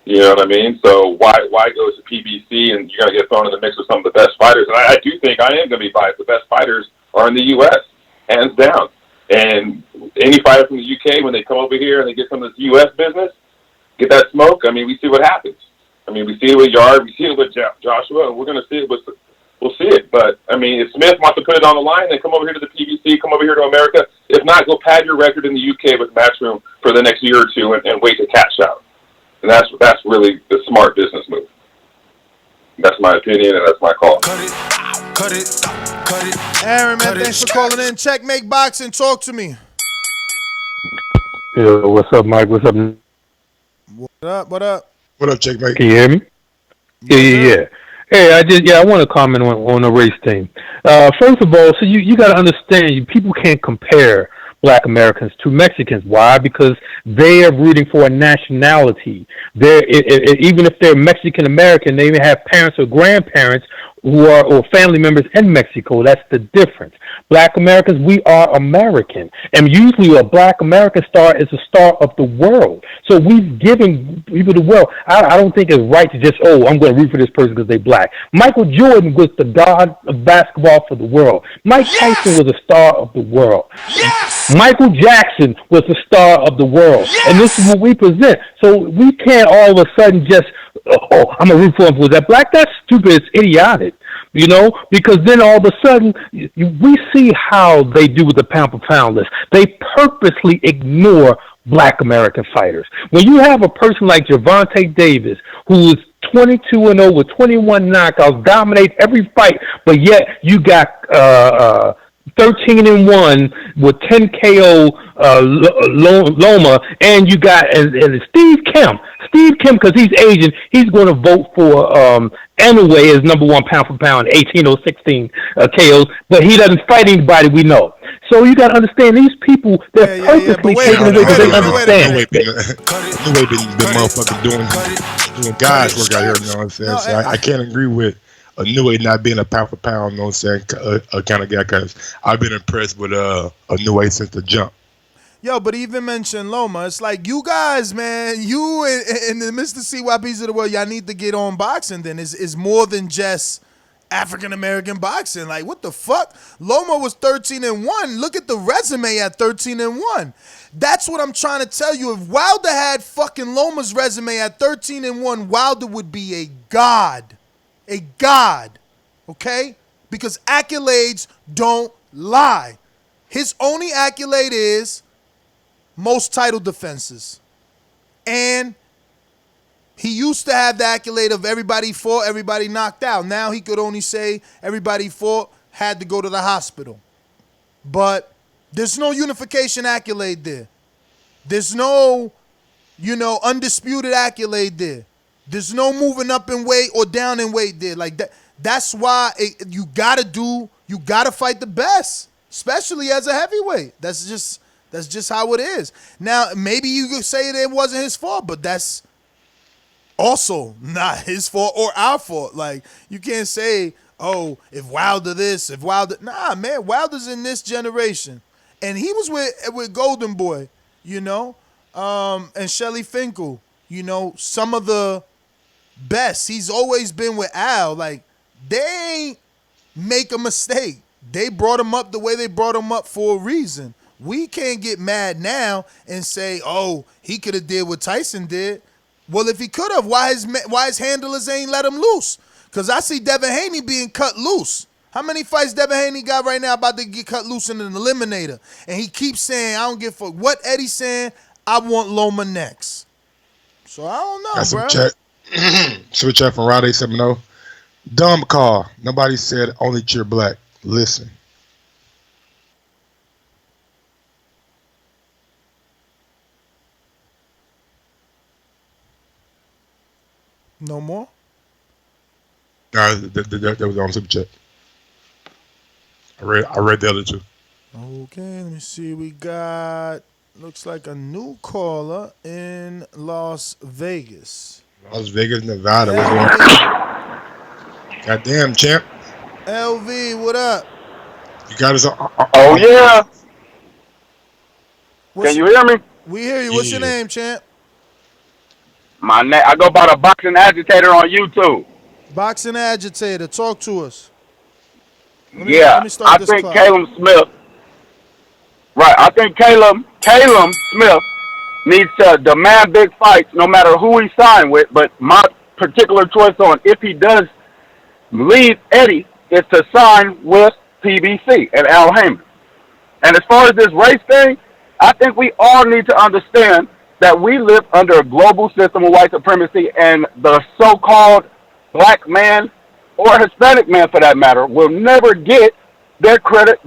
You know what I mean? So why go to PBC and you're going to get thrown in the mix with some of the best fighters? And I do think I am going to be biased. The best fighters are in the U.S., hands down. And any fighter from the U.K., when they come over here and they get some of this U.S. business, get that smoke, I mean, we see what happens. I mean, we see it with Yard, we see it with Joshua, and we're going to see it with we'll see it. But, I mean, if Smith wants to put it on the line, then come over here to the PBC, come over here to America. If not, go pad your record in the UK with Matchroom for the next year or two and wait to cash out. And that's really the smart business move. That's my opinion, and that's my call. Aaron, man, thanks for calling in. Checkmate Boxing, talk to me. Yo, what's up, Mike? What's up? What up, what up? What up, Checkmate? Can you hear me? Yeah. Hey, I want to comment on the race thing. First of all, so you got to understand, people can't compare Black Americans to Mexicans. Why? Because they are rooting for a nationality. Even if they're Mexican American, they may have parents or grandparents who are or family members in Mexico. That's the difference. Black Americans, we are American, and usually a Black American star is a star of the world. So we've given people the world. I don't think it's right to just I'm going to root for this person because they're Black. Michael Jordan was the god of basketball for the world. Mike Tyson was a star of the world. Michael Jackson was the star of the world, and this is what we present. So we can't all of a sudden just I'm a root for him. Was that Black? That's stupid. It's idiotic. Because then all of a sudden we see how they do with the pound for pound list. They purposely ignore Black American fighters. When you have a person like Gervonta Davis, who is 22-0 with 21 knockouts, dominates every fight, but yet you got 13-1 with 10 KO Loma, and you got and Steve Kemp, because he's Asian, he's going to vote for Inoue as number one pound for pound, 16 KOs, but he doesn't fight anybody we know. So you got to understand, these people, they're purposely taking it because they understand. Inoue been motherfucking doing God's work out here, you know what I'm saying? So I can't agree with Inoue not being a pound for pound, you know what I'm saying, kind of guy, because I've been impressed with Inoue since the jump. Yo, but even mention Loma, it's like, you guys, man, you and the Mr. CYPs of the world, y'all need to get on boxing then. It's more than just African-American boxing. Like, what the fuck? Loma was 13-1. Look at the resume at 13-1. That's what I'm trying to tell you. If Wilder had fucking Loma's resume at 13-1, Wilder would be a god. A god. Okay? Because accolades don't lie. His only accolade is most title defenses. And he used to have the accolade of everybody fought, everybody knocked out. Now he could only say everybody fought, had to go to the hospital. But there's no unification accolade there. There's no, undisputed accolade there. There's no moving up in weight or down in weight there. Like that. That's why you gotta fight the best, especially as a heavyweight. That's just how it is. Now, maybe you could say that it wasn't his fault, but that's also not his fault or our fault. Like, you can't say, if Wilder this, if Wilder... Nah, man, Wilder's in this generation. And he was with Golden Boy, and Shelly Finkel, some of the best. He's always been with Al. Like, they ain't make a mistake. They brought him up the way they brought him up for a reason. We can't get mad now and say, he could have did what Tyson did. Well, if he could have, why his handlers ain't let him loose? Because I see Devin Haney being cut loose. How many fights Devin Haney got right now about to get cut loose in an eliminator? And he keeps saying, I don't give a fuck what Eddie's saying. I want Loma next. So I don't know, Got some bro. chat. Switch chat from Rod 870. Dumb call. Nobody said only cheer black. Listen. No more? Nah, that was on super chat. I read the other two. Okay, let me see. We got, looks like a new caller in Las Vegas. Las Vegas, Nevada. What's going on? Goddamn, champ. LV, what up? You got us. Oh yeah. Can you hear me? We hear you. What's your name, champ? My name. I go by the Boxing Agitator on YouTube. Boxing Agitator. Talk to us. Let me start I this think clock. Caleb Smith. Right, I think Caleb Smith needs to demand big fights, no matter who he signed with. But my particular choice on if he does leave Eddie is to sign with PBC and Al Heyman. And as far as this race thing, I think we all need to understand that we live under a global system of white supremacy, and the so-called black man or Hispanic man, for that matter, will never get their credit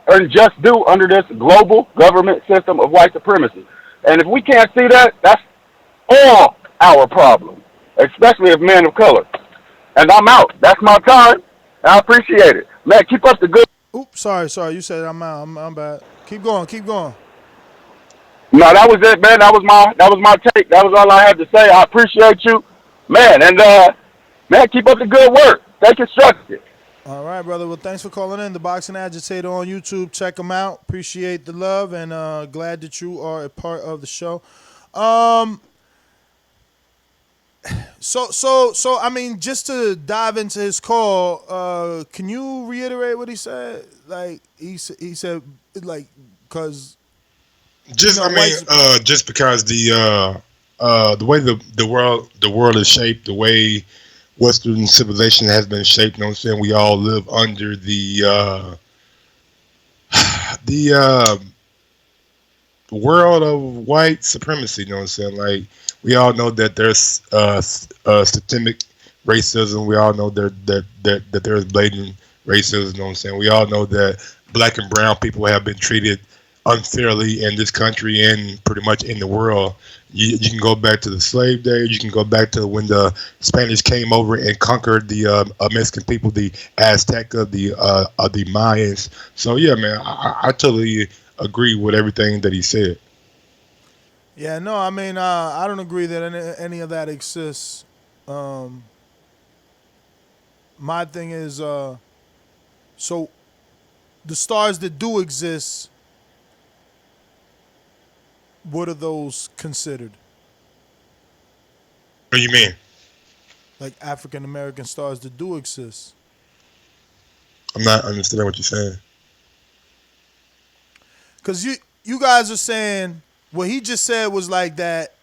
and just due under this global government system of white supremacy. And if we can't see that, that's all our problem, especially as men of color. And I'm out. That's my time. I appreciate it. Man, keep up the good. Oops, sorry. You said I'm out. I'm bad. Keep going. No, that was it, man. That was my take. That was all I had to say. I appreciate you, man. And man, keep up the good work. Stay constructive. All right, brother. Well, thanks for calling in. The Boxing Agitator on YouTube. Check him out. Appreciate the love, and glad that you are a part of the show. So I mean, just to dive into his call, can you reiterate what he said? Like he said, like, because just just because the way the world is shaped, the way Western civilization has been shaped, you know what I'm saying? We all live under the world of white supremacy, you know what I'm saying? Like, we all know that there's systemic racism. We all know that there's blatant racism, you know what I'm saying? We all know that black and brown people have been treated unfairly in this country and pretty much in the world. You can go back to the slave days. You can go back to when the Spanish came over and conquered the Mexican people, the Azteca, the Mayans. So yeah, man, I totally agree with everything that he said. Yeah, no, I mean, I don't agree that any of that exists. My thing is, so the stars that do exist, what are those considered? What do you mean? Like African American stars that do exist. I'm not understanding what you're saying. Because you guys are saying what he just said was like that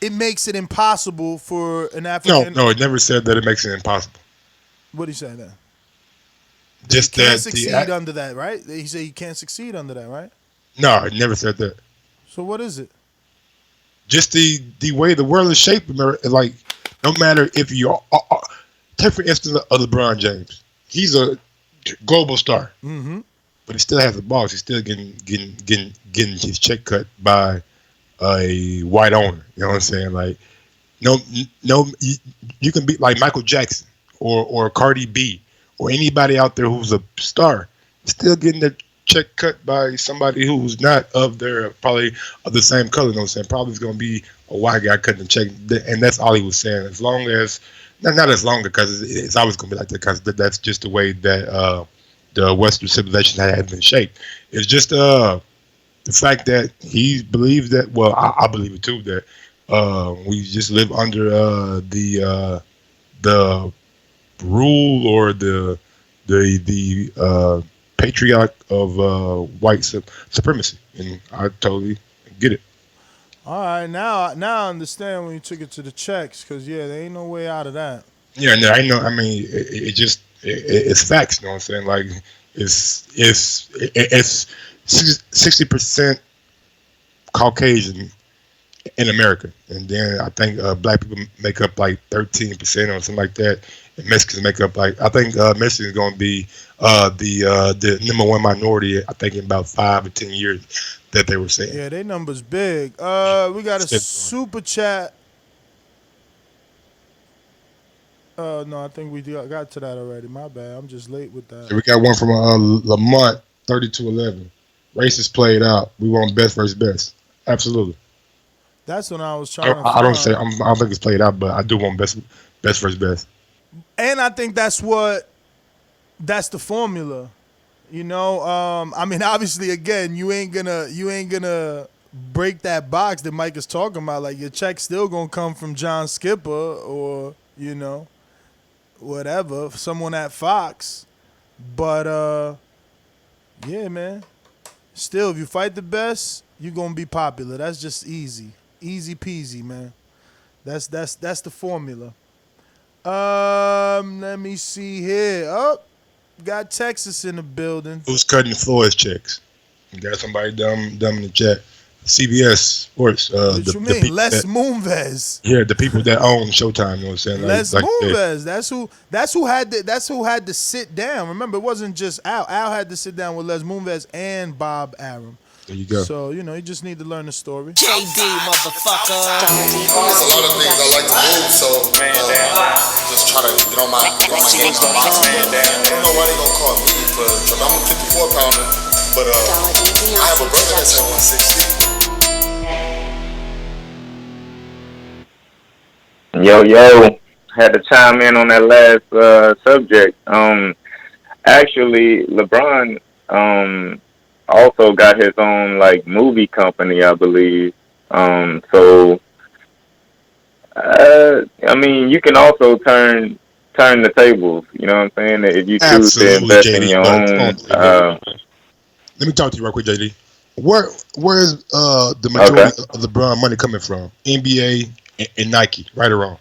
it makes it impossible for an African. No, it never said that it makes it impossible. What did he say then? Just He can't that succeed under that, right? He said he can't succeed under that, right? No, it never said that. So what is it? Just the way the world is shaped, like, no matter if you're, take for instance of LeBron James, he's a global star, but he still has a boss. He's still getting his check cut by a white owner. You know what I'm saying? Like, no, you can be like Michael Jackson or Cardi B or anybody out there who's a star, still getting their check cut by somebody who's not of their, probably of the same color. You know what I'm saying? Probably is going to be a white guy cutting the check, and that's all he was saying. As long as, not as long, because it's always going to be like that, because that's just the way that the Western civilization has been shaped. It's just the fact that he believes that, well, I believe it too, that we just live under the rule or the patriarch of white supremacy, and I totally get it. All right, now I understand when you took it to the checks, because yeah, there ain't no way out of that. Yeah, no, I know. I mean, it's facts. You know what I'm saying? Like, it's 60% Caucasian in America, and then I think black people make up like 13% or something like that, and Mexicans make up like I think Mexicans going to be the number one minority. I think in about 5 or 10 years that they were saying. Yeah, they numbers big. We got a super chat. No, I think we got to that already. My bad. I'm just late with that. Yeah, we got one from Lamont 3211. Race is played out. We want best versus best. Absolutely. That's when I was trying to I don't think it's played out, but I do want best versus best. And I think that's the formula. You know, I mean, obviously, again, you ain't gonna break that box that Mike is talking about. Like your check's still gonna come from John Skipper or whatever, someone at Fox. But yeah, man. Still, if you fight the best, you're gonna be popular. That's just easy peasy, man. That's the formula. Let me see here. Oh, got Texas in the building. Who's cutting Floyd's checks? You got somebody dumb in the chat. CBS Sports. What you mean? Les Moonves. Yeah, the people that own Showtime. You know what I'm saying? Les Moonves. That's who had to sit down. Remember, it wasn't just Al. Al had to sit down with Les Moonves and Bob Arum. There you go. So, you just need to learn the story. JD, motherfucker. There's a lot of things I like to move, so just try to get on my game. I don't know why they gonna call me because I'm a 54-pounder, but I have a brother that's at 160. Yo, had to chime in on that last subject. Actually, LeBron also got his own like movie company, I believe. So I mean, you can also turn the tables. You know what I'm saying? If you choose to invest in your own. Let me talk to you real quick, JD. Where is the majority of LeBron money coming from? NBA and Nike, right or wrong?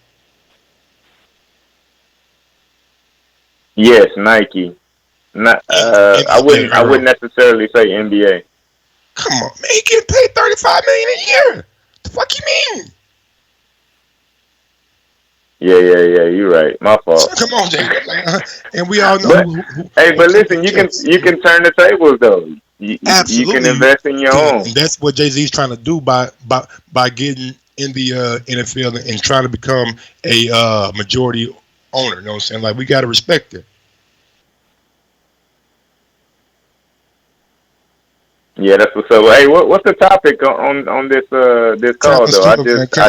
Yes, Nike. I wouldn't necessarily say NBA. Come on, man, he getting paid $35 million a year. The fuck you mean? Yeah, you're right. My fault. Come on, JD. And we all know. But listen, you can turn the tables though. You can invest in your own. And that's what Jay-Z's trying to do by getting in the NFL and trying to become a majority owner. You know what I'm saying? Like, we got to respect it. Yeah, that's what's up. Hey, what's the topic on this call though? I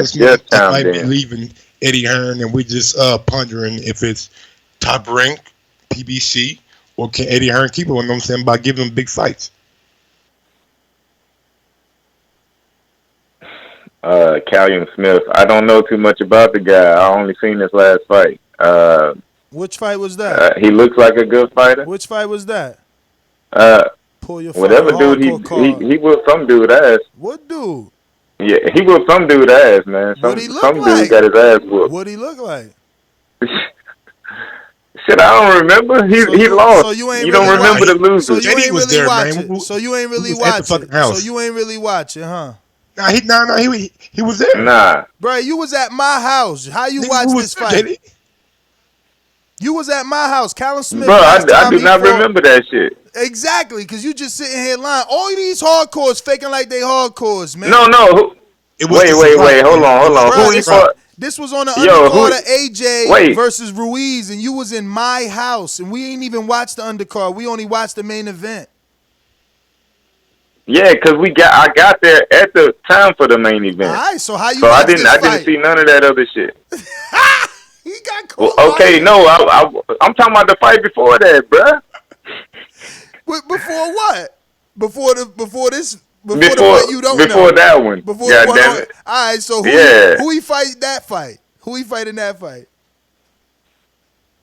just might be leaving Eddie Hearn, and we just pondering if it's Top Rank, PBC, or can Eddie Hearn keep it? You know what I'm saying? By giving him big fights. Callum Smith. I don't know too much about the guy. I only seen his last fight. Which fight was that? He looks like a good fighter. Which fight was that? Pull your whatever dude he whooped some dude ass. What dude? Yeah, he whooped some dude ass, man. Some dude got his ass whooped. What he look like? Shit, I don't remember. He lost. So you ain't you really don't remember watch. the losers. So you ain't was really there, watching. man. So you ain't really was at the watching. fucking house. So you ain't really watching, huh? He was there. Nah. Bro, you was at my house. How you watch this fight? You was at my house. Callum Smith. Bro, I do not remember that shit. Exactly, because you just sitting here lying. All these hardcores faking like they hardcores, man. No. Wait. Hold on. Bro, Who he fought? This was on the undercard of AJ versus Ruiz, and you was in my house, and we ain't even watched the undercard. We only watched the main event. Yeah, because I got there at the time for the main event. All right, so how you? So I didn't see none of that other shit. He got caught. Well, okay, no, I'm talking about the fight before that, bruh. Before what? Before this? Before the fight you don't before know. That one. Before God the one damn on, it. all right, so who he fight that fight? Who he fight in that fight?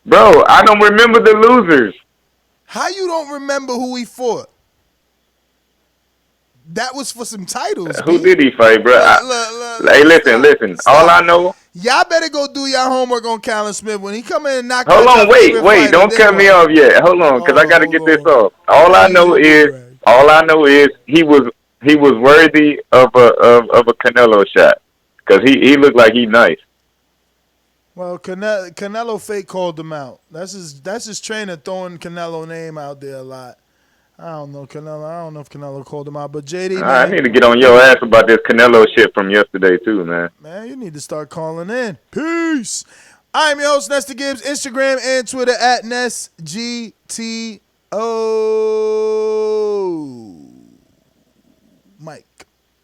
Bro, I don't remember the losers. How you don't remember who he fought? That was for some titles. Who did he fight, bro? Hey, listen. Stop. All I know. Y'all better go do your homework on Callum Smith when he come in and knock. Hold on, wait. Don't cut me off yet. Hold on, because I got to get this off. All I know is he was worthy of a Canelo shot. Because he looked like he nice. Well, Canelo fake called him out. That's his trainer throwing Canelo name out there a lot. I don't know Canelo. I don't know if Canelo called him out, but JD, I man, need to get on your ass about this Canelo shit from yesterday too, man. man, you need to start calling in. Peace. I'm your host, Nestor Gibbs. Instagram and Twitter at NestGTO. Mike.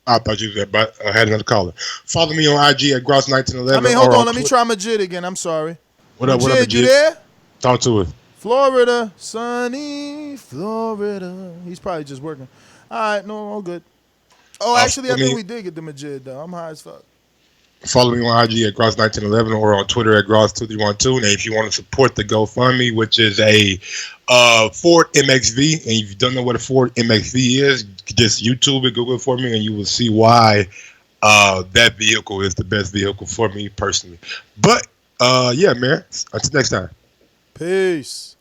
I thought you had another caller. Follow me on IG at Gross1911. I mean, hold on. Let me try Majid again. I'm sorry. What up, Majid, you there? Talk to us. Florida, sunny Florida. He's probably just working. All right, no, all good. Oh, actually, I think we did get the Majid, though. I'm high as fuck. Follow me on IG at Gross1911 or on Twitter at Gross2312. And if you want to support the GoFundMe, which is a Ford MXV, and if you don't know what a Ford MXV is, just YouTube it, Google it for me, and you will see why that vehicle is the best vehicle for me personally. But, yeah, man. Until next time. Peace.